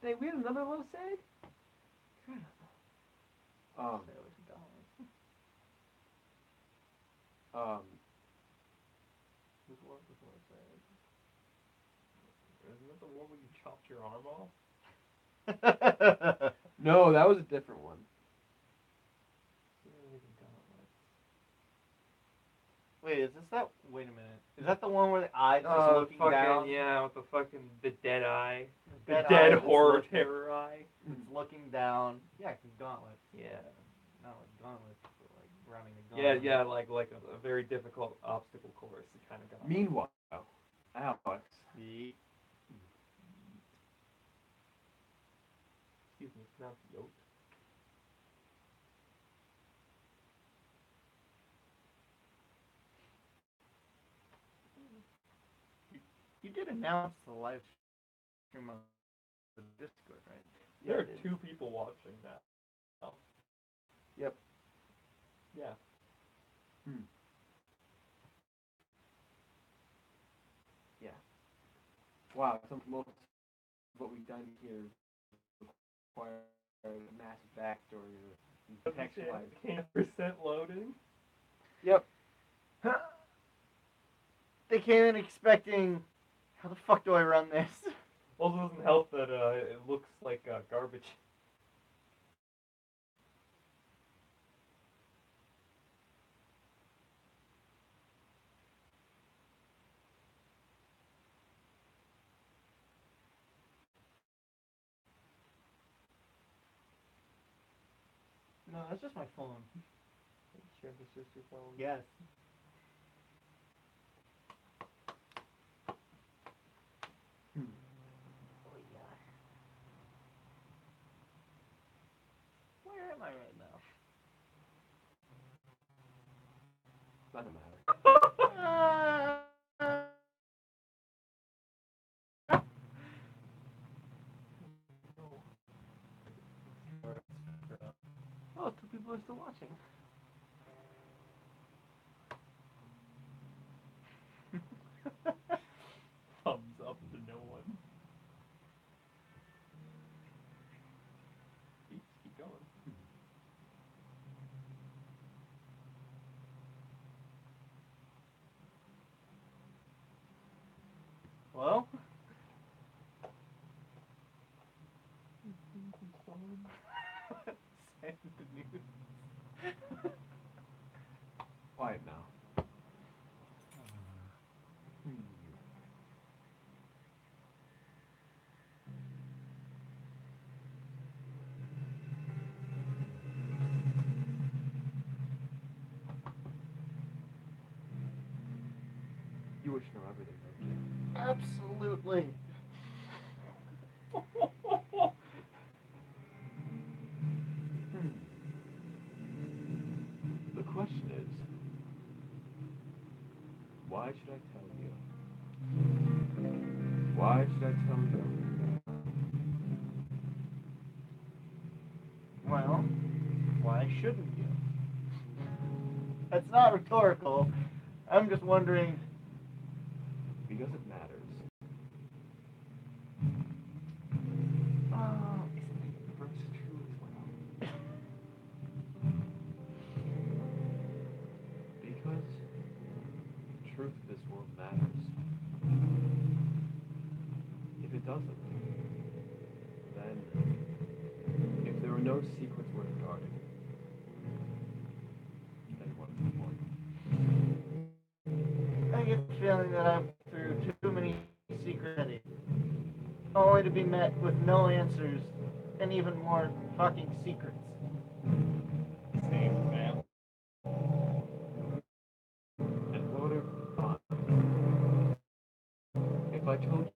A: Hey, we had another low sag?
C: Whose world is Losag? Isn't that the one where you chopped your arm off?
A: No, that was a different one.
B: Wait, is this that? Wait a minute. Is that the one where the eye's just
C: Oh,
B: looking
C: fucking,
B: down?
C: yeah, with the fucking, the dead eye. The
B: Dead eye
C: dead
B: that's
C: horror
B: looking-
C: terror eye.
B: It's looking down. Yeah, because gauntlets.
C: Yeah.
B: Not like gauntlets, but like running a
C: Yeah,
B: gauntlet.
C: yeah, like a very difficult obstacle course. You kind of got.
A: Meanwhile, Alex.
B: Yeet.
C: Excuse me, it's not yoked.
B: You did announce the live stream on the Discord, right?
C: There
A: Yeah,
C: are 2 people watching that. Oh.
A: Yep.
C: Yeah.
A: Yeah. Wow, most of what we've done here requires a massive backstory or contextualized.
C: Can't percent loading.
A: Yep.
B: They came in expecting, how the fuck do I run this?
C: Also doesn't help that it looks like garbage.
B: No, that's just my phone.
C: Sure, this is your phone.
B: Yes. Oh yeah. Where am I right now?
A: Doesn't matter. Oh, 2 people are still watching.
C: Thumbs up to no one. Keep going.
B: Well? Send the news.
A: Quiet now. You wish to know everything, don't you?
B: Absolutely.
A: The question is, why should I tell you? Why should I tell you?
B: Well, why shouldn't you? That's not rhetorical. I'm just wondering.
A: Because it matters. First, true as well. Because the truth of this world matters. If it doesn't, then if there were no secrets worth guarding, then what's the point?
B: I get the feeling that I've through too many secrets, only to be met with no answers and even more fucking secrets.
C: Same, man.
A: And what would have if I told you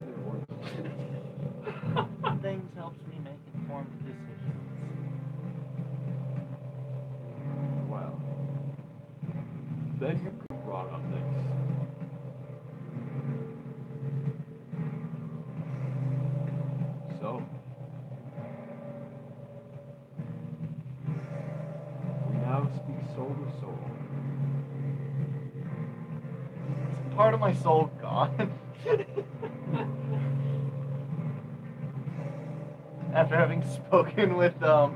A: there weren't?
B: Things helps me make informed decisions.
A: Well, then you could brought up this. Now speak soul to soul.
B: Is part of my soul gone? After having spoken with, Beth?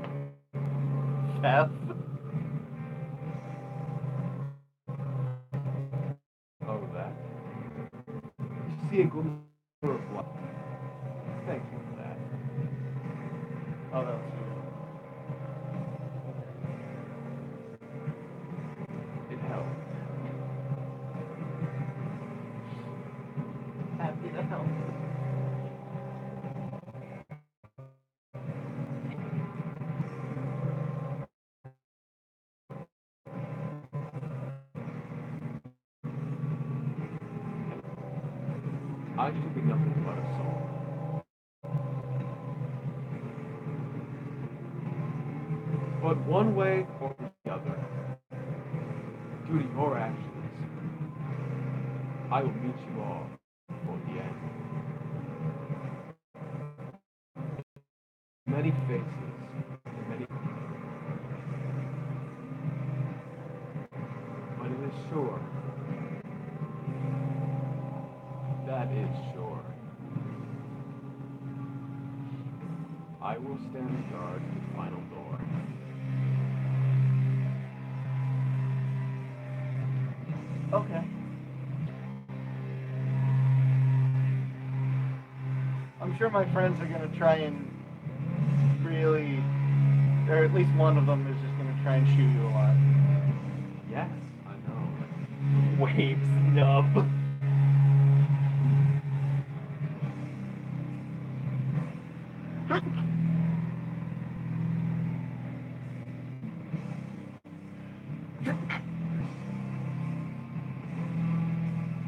A: Oh, that? You see a glimmer of light. Thank you for that.
B: Oh, that was you.
A: It helped.
B: Happy to help.
A: I should be nothing but a soul. But one way or the other, due to your actions, I will meet you all for the end. Many faces, many. But it is sure. That is sure. I will stand guard at the final door.
B: Okay. I'm sure my friends are gonna try and really, or at least one of them is just gonna try and shoot you a lot.
A: Yes, I know.
C: Waves nub.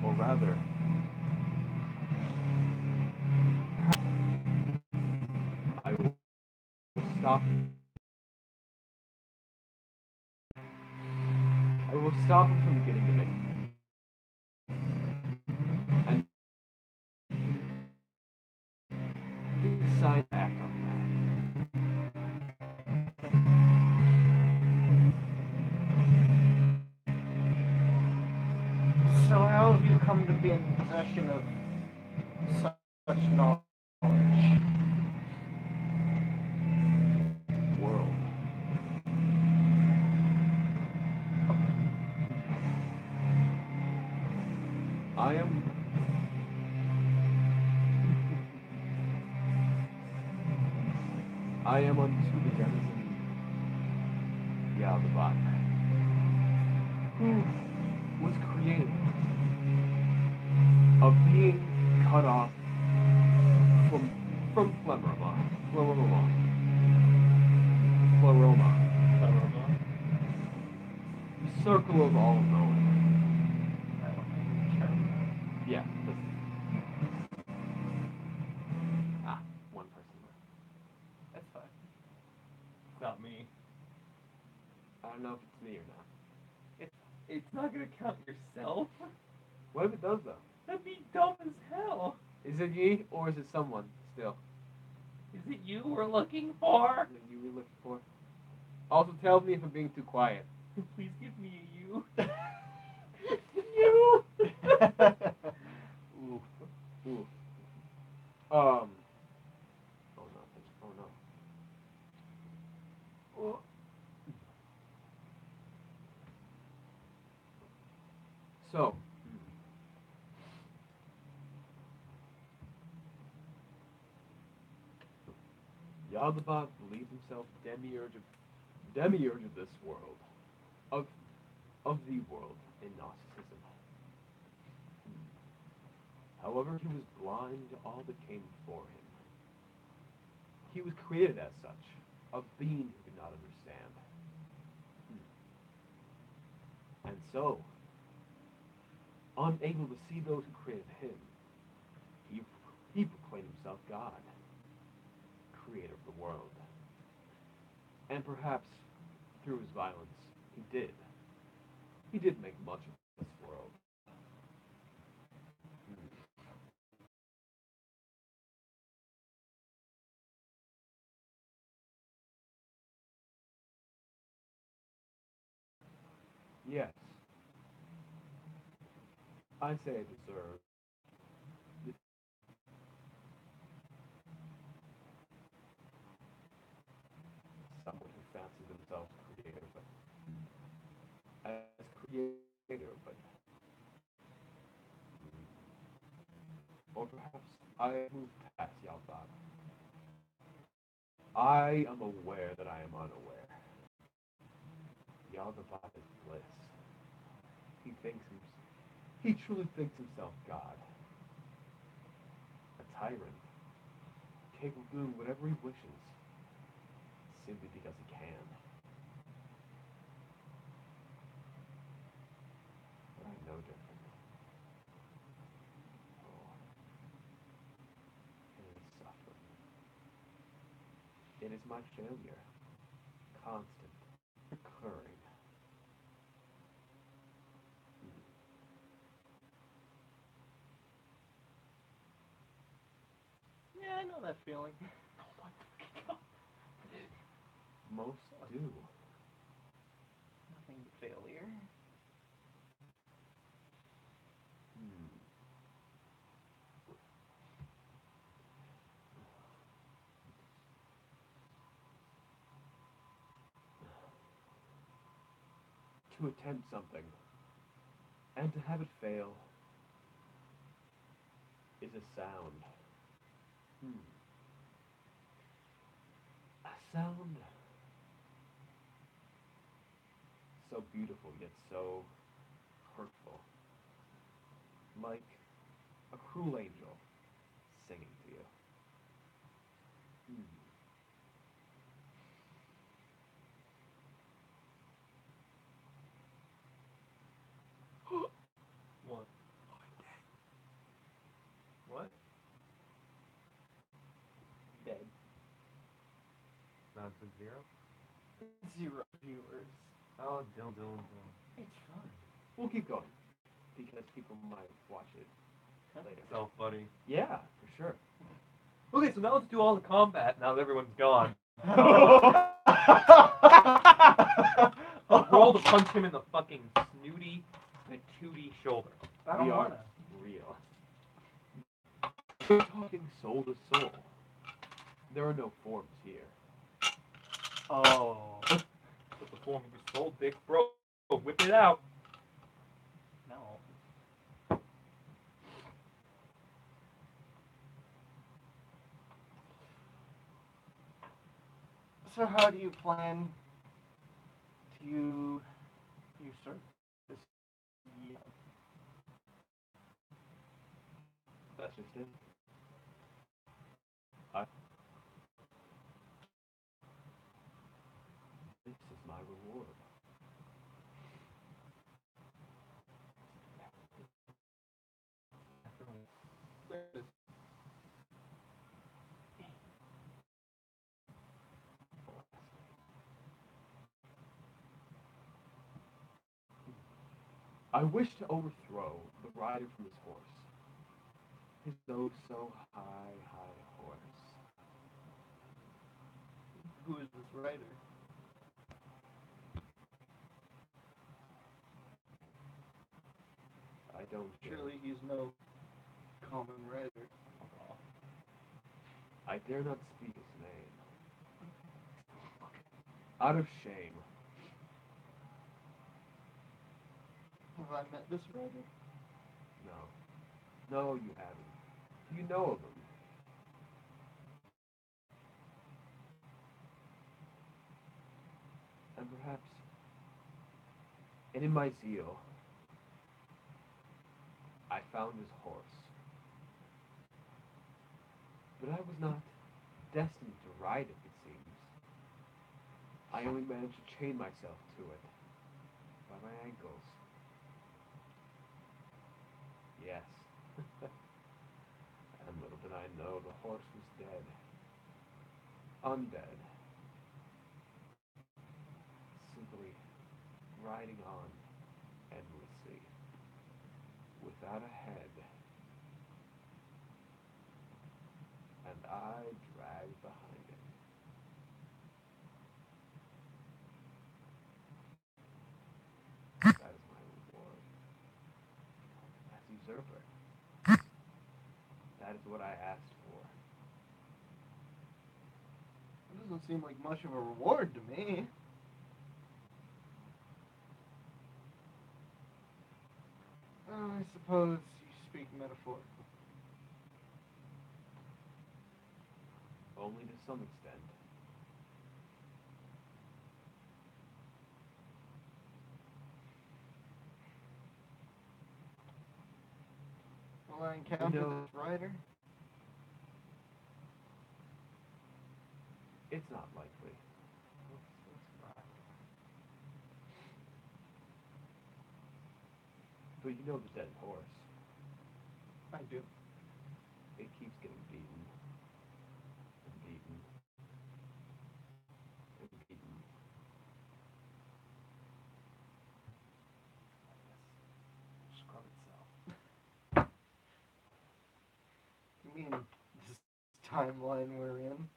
A: Or rather, I will stop. I will stop him from getting to me. And decide to act on
B: So how have you come to be in possession of such knowledge?
A: that world. I am. I am unto the denizen Yaldabaoth, who was created of being cut off from Pleroma. The circle of all knowing. Yeah. One person left.
C: That's fine. It's not me.
A: I don't know if it's me or not.
C: It's not gonna count yourself.
A: What if it does though?
C: That'd be dumb as hell.
A: Is it ye or is it someone still?
C: Is it you we're looking for?
A: Is it you we're looking for? Also tell me if I'm being too quiet.
C: Please give me a you.
B: You.
A: Ooh. Ooh. Oh nothing. Oh no. Oh. So. Yaldabaoth believes himself demiurge of this world, of the world in Gnosticism. However, he was blind to all that came before him. He was created as such, a being who could not understand. And so, unable to see those who created him, he proclaimed himself God, creator of the world. And perhaps through his violence, he did make much of this world. Yes. I say I deserve the someone who fancies themselves creative, as creator, but or perhaps I have moved past Yalbab. I am aware that I am unaware. Yaldabaoth is bliss. He truly thinks himself God, a tyrant, capable of doing whatever he wishes, simply because he can. But I'm no different. Oh, it is suffering. It is my failure, constant, recurring.
B: Yeah, I know that feeling.
A: Most do.
B: Nothing but failure.
A: Hmm. To attempt something and to have it fail is a sound. Hmm. A sound so beautiful yet so hurtful. Like a cruel angel singing to you. Hmm.
C: What? What?
A: Dead.
C: Nonsense zero?
B: 0 viewers.
C: Oh, Dylan.
B: It's fun.
A: We'll keep going because people might watch it later.
C: So funny.
A: Yeah, for sure.
C: Okay, so now let's do all the combat now that everyone's gone. Roll to punch him in the fucking snooty, patooty shoulder.
B: I don't
A: We are
B: wanna.
A: real. We're talking soul to soul. There are no forms here.
B: Oh.
C: Put the form of your soul, dick, bro. Whip it out.
B: No. So how do you plan to usurp this? Yeah.
A: That's just it. This is my reward. I wish to overthrow the rider from his horse. His oh so high horse.
B: Who is this writer?
A: I don't
B: Surely he's no common writer.
A: I dare not speak his name. Out of shame.
B: Have I met this writer?
A: No. No, you haven't. You know of him. And perhaps, and in my zeal, I found his horse. But I was not destined to ride it, it seems. I only managed to chain myself to it by my ankles. Yes. And little did I know the horse was dead. Undead. Simply riding on endlessly. Without a head. And I dragged behind it. what I asked for.
B: It doesn't seem like much of a reward to me. I suppose you speak metaphorically.
A: Only to some extent.
B: Will I encounter this rider?
A: It's not likely. But you know the dead horse.
B: I do.
A: It keeps getting beaten. And beaten. And beaten.
C: Scrub itself.
B: You mean this timeline we're in?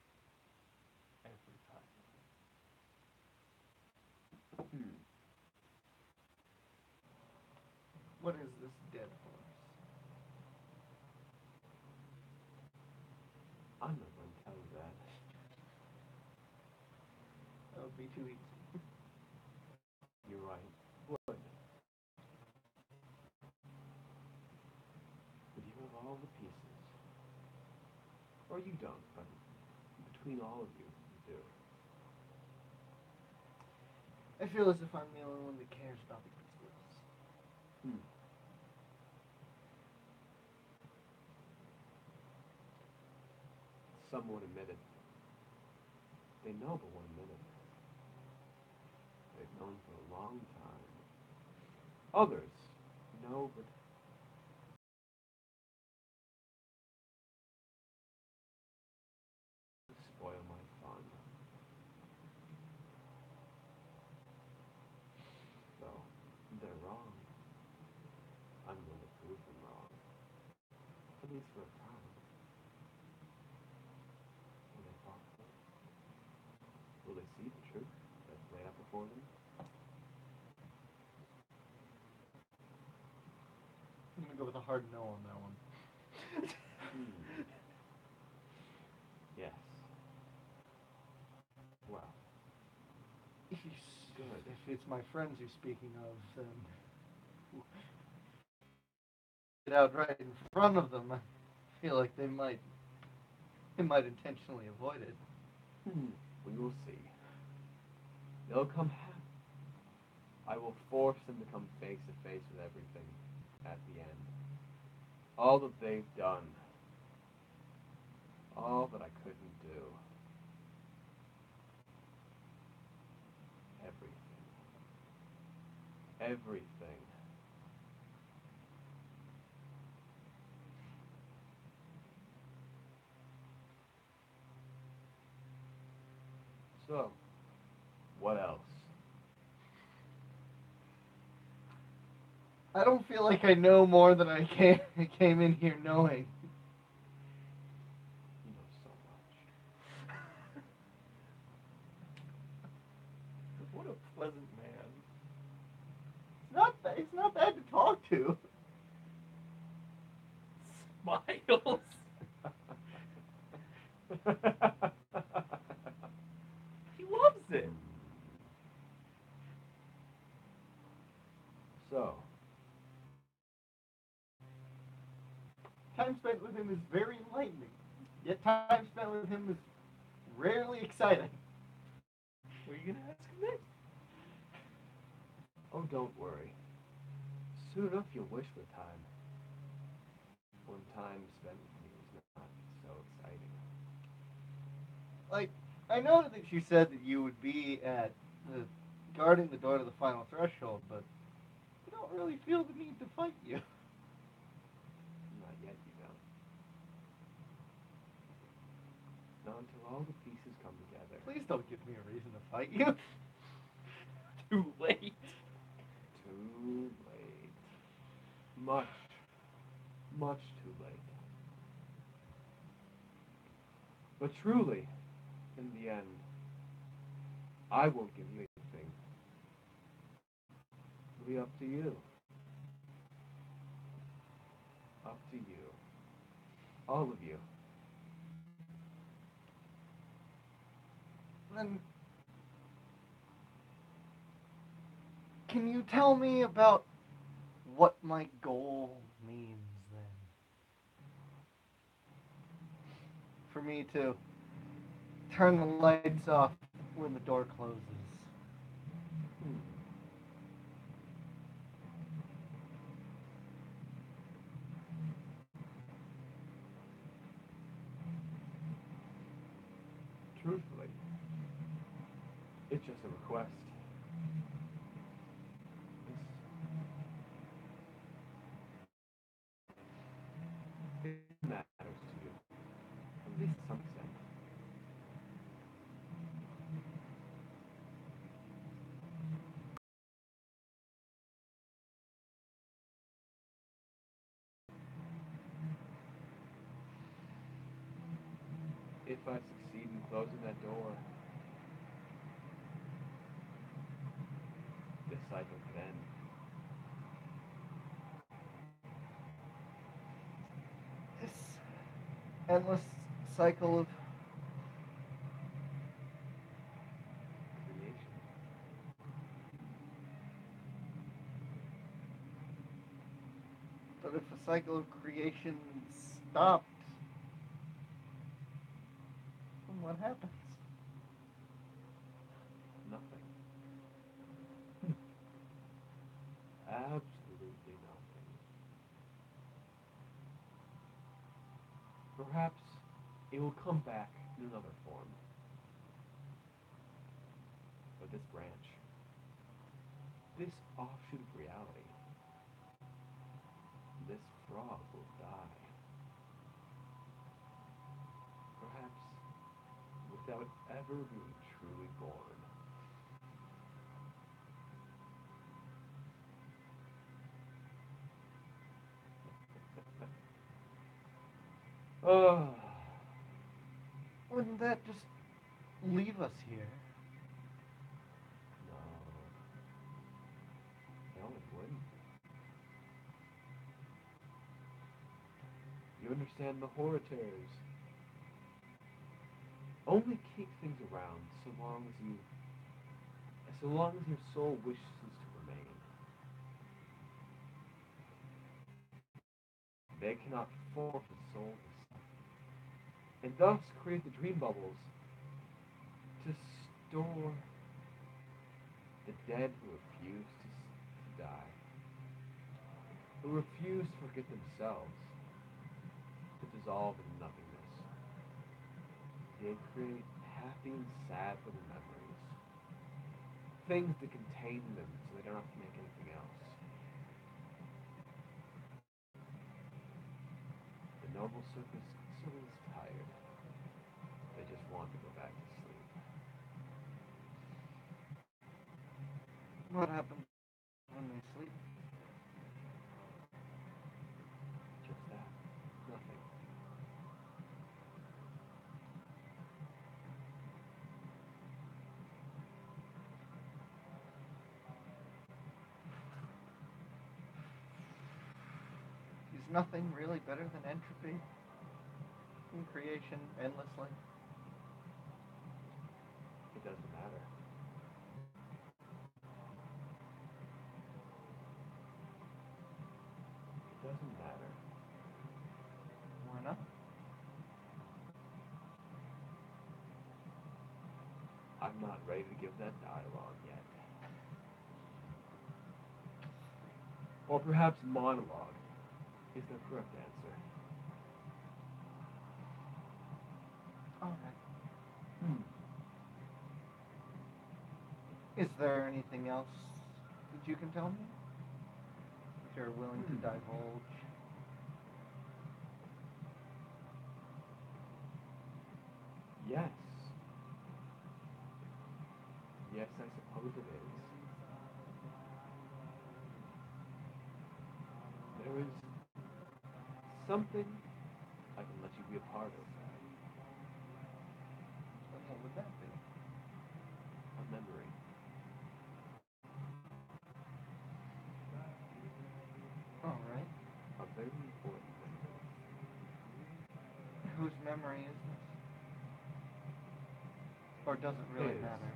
C: Every time.
B: What is this dead horse?
A: I'm not going to tell you that.
B: That would be too easy.
A: You're right. Would. But you have all the pieces. Or you don't, but between all of you, you do.
B: I feel as if I'm the only one that cares about the pieces.
A: Some won't admit it. They know but won't admit it. They've known for a long time. Others know but spoil my fun. So, they're wrong. I'm going to prove them wrong. At least for a time. Will they fall for it? Will they see the truth that's laid out before them?
B: I'm gonna go with a hard no on that one.
A: Yes. Well,
B: Good. If it's my friends you're speaking of, then get out right in front of them. I feel like they might intentionally avoid it.
A: We will see. They'll come. I will force them to come face to face with everything at the end. All that they've done. All that I couldn't do. Everything. Everything. So, what else?
B: I don't feel like I know more than I came in here knowing.
A: You know so much.
C: What a pleasant man.
B: It's not bad to talk to.
C: Smiles. He loves it.
A: So,
B: Time spent with him is very enlightening. Yet time spent with him is rarely exciting.
C: What are you gonna ask him next?
A: oh, don't worry. Soon enough you'll wish for time. When time spent with me is not so exciting.
B: Like, I know that you said that you would be at guarding the door to the final threshold, but you don't really feel the need to fight you.
A: Not yet, you don't. Not until all the pieces come together.
B: Please don't give me a reason to fight you.
C: Too late.
A: Too late. Much, much too late. But truly, in the end, I won't give you anything. It'll be up to you. Up to you. All of you.
B: Then, can you tell me about what my goal means then? For me to turn the lights off when the door closes.
A: Hmm. Truthfully, it's just a request. It matters to you, at least to some extent. If I succeed in closing that door, this cycle could end.
B: This endless cycle of
A: Creation.
B: But if a cycle of creation stopped, then what happens?
A: Nothing. Absolutely nothing. Perhaps it will come back in another form. But this branch, this offshoot of reality, this frog will die. Perhaps without ever being truly born. Oh,
B: Wouldn't that just leave us here?
A: no. No, it wouldn't. You understand the horror terrors. Only keep things around so long as your soul wishes to remain. They cannot force a soul to suffer, and thus create the dream bubbles to store the dead who refuse to die, who refuse to forget themselves, to dissolve in nothingness. They create happy and sad little memories, things that contain them so they don't have to make anything else. The noble soul is tired. They just want to go back to sleep.
B: What happens when they sleep?
A: Just that. Nothing.
B: Is nothing really better than entropy in creation endlessly?
A: It doesn't matter. It doesn't matter.
B: Why not?
A: I'm not ready to give that dialogue yet. Or perhaps monologue is the correct answer.
B: Alright.
A: Hmm.
B: Is there anything else that you can tell me? If you're willing to divulge?
A: Yes. Yes, I suppose it is. There is something I can let you be a part of.
B: And what would that be?
A: A memory.
B: Alright.
A: A very important memory.
B: memory is this? Or does it really
A: It is.
B: matter?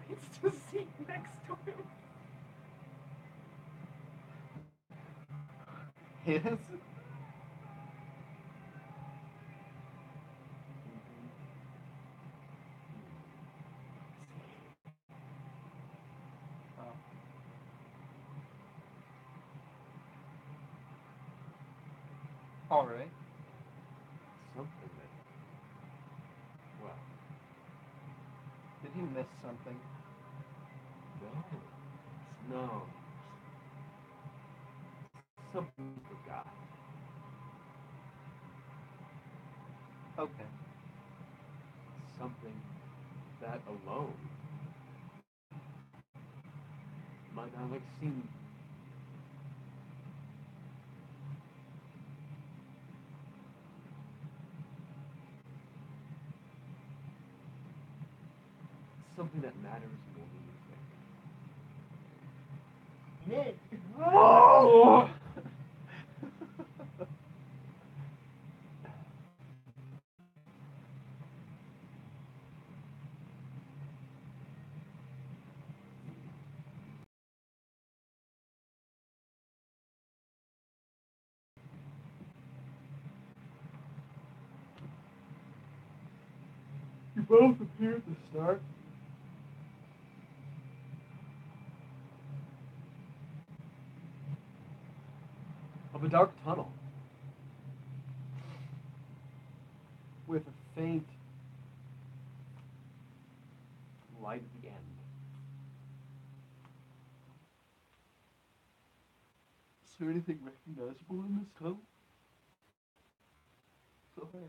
C: It's the seat next to him.
B: Yes? Oh. Alright.
A: Something that. Well,
B: Did he miss something?
A: no. Something you forgot.
B: Okay.
A: Something that alone might not like seem. Something that matters more than you think.
C: Nick.
A: Oh! You both appear at the start of a dark tunnel with a faint light at the end. Is there anything recognizable in this tunnel? So hey.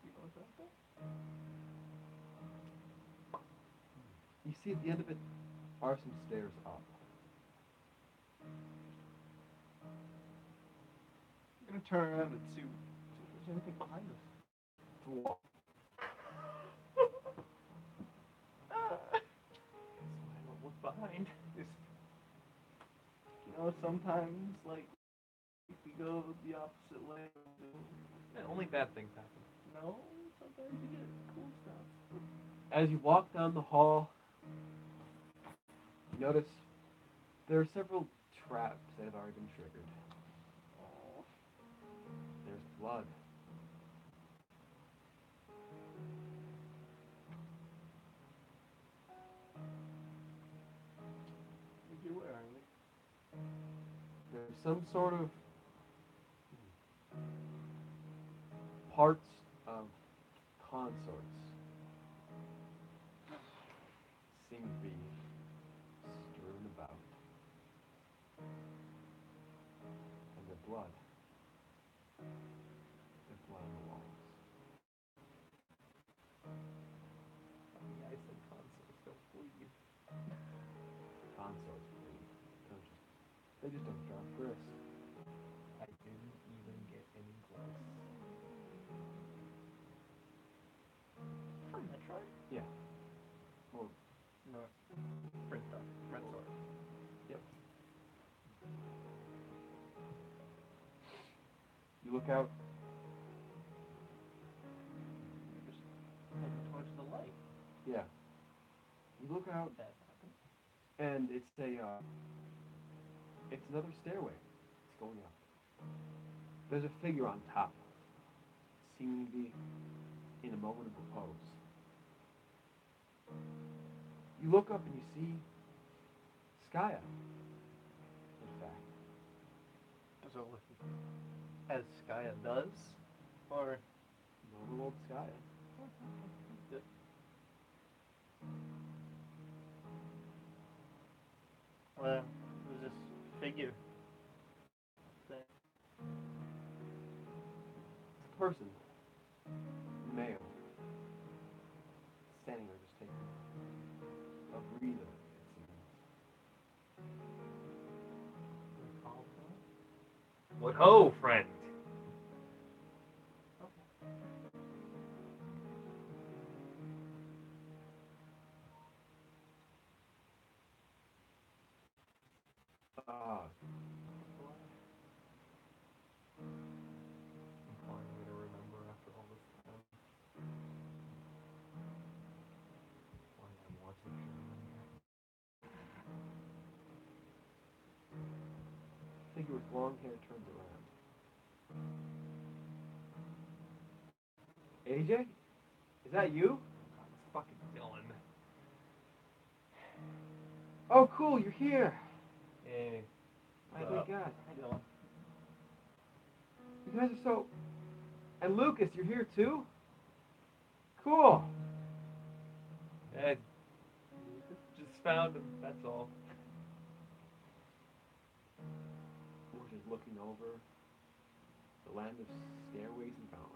A: You know what's out there? You see at the end of it are some stairs up.
B: I'm gonna turn around and see if there's anything behind us.
A: To walk.
C: I don't look behind. Just
B: You know, sometimes, like, if we go the opposite way,
C: only bad things happen.
B: no, sometimes you get cool stuff.
A: As you walk down the hall, you notice there are several traps that have already been triggered.
B: Oh,
A: There's blood.
B: think you're wearing it.
A: There's some sort of parts of consorts seem to be strewn about. And the blood. There's blood on the walls.
C: Yeah, I said consoles don't bleed.
A: Consorts bleed. They just don't drop grist.
C: I didn't even get any close.
B: From Metroid?
A: Yeah. Well,
B: No. Red Sword.
A: yep. You look out.
B: You're just heading towards the light.
A: Yeah. You look out,
B: That happened.
A: and it's another stairway. It's going up. There's a figure on top, seeming to be in a moment of repose. You look up and you see Skaya, in fact.
B: So, as Skaya does? Or.
A: Normal old Skaya.
B: Good. Well, who's this figure? Thing?
A: It's a person, male, standing there just taking a breather, it seems.
C: What ho, friend? I'm finally gonna remember after all this time. Why I'm watching
A: Figure with long hair turns around. AJ? Is that you?
C: God, it's fucking Dylan.
A: Oh, cool, you're here.
C: Hey.
A: Oh my god.
C: Hi, Dylan.
A: You guys are so... And Lucas, you're here too? Cool.
C: Hey. Just found him, that's all.
A: We're just looking over the land of stairways and fountains.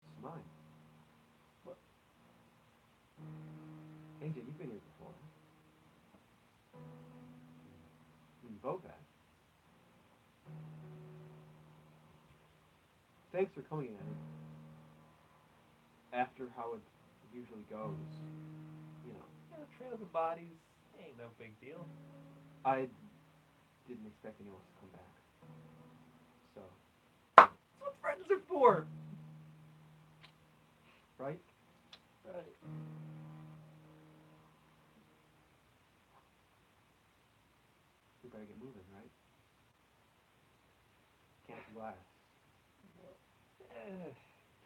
A: It's mine. What? AJ, you've been here before. You both have. Thanks for coming in. After how it usually goes, you know.
C: Yeah, trail the bodies ain't no big deal.
A: I didn't expect anyone else to come back. So,
C: That's what friends are for!
A: right?
C: Right.
A: We better get moving, right? Can't be last.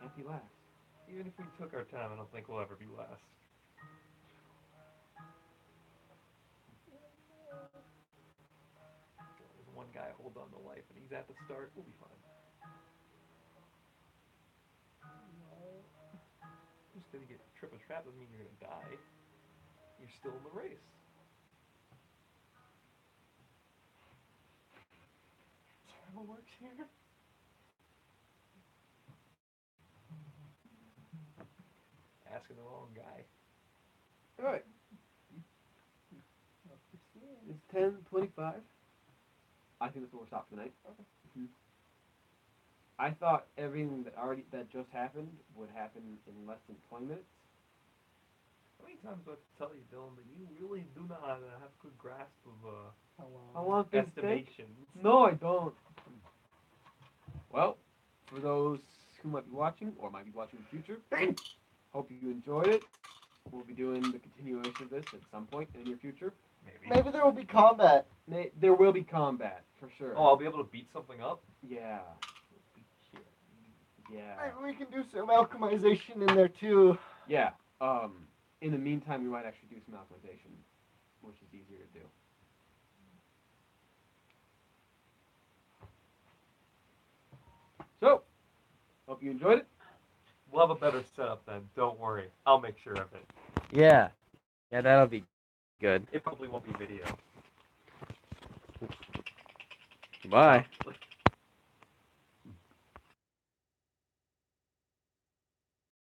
A: Can't be last.
C: Even if we took our time, I don't think we'll ever be last. There's one guy hold on to life, and he's at the start. We'll be fine. Just because you get triple trapped doesn't mean you're gonna die. You're still in the race. Karma works here. Asking the wrong guy.
A: Alright. It's 10:25. I think that's where we'll stop tonight.
C: Okay.
A: Mm-hmm. I thought everything that just happened would happen in less than 20 minutes.
C: How many times do I have to tell you, Dylan, that you really do not have a good grasp of
A: How long things take?
C: estimations?
A: No, I don't. Well, for those who might be watching or might be watching in the future, hope you enjoyed it. We'll be doing the continuation of this at some point in the near future.
B: Maybe there will be combat.
A: There will be combat, for sure.
C: Oh, I'll be able to beat something up?
A: Yeah. Yeah.
B: Maybe we can do some alchemization in there too.
A: Yeah. In the meantime, we might actually do some alchemization, which is easier to do. So, hope you enjoyed it.
C: We'll have a better setup then. Don't worry. I'll make sure of it.
A: Yeah. Yeah, that'll be good.
C: It probably won't be video.
A: Bye.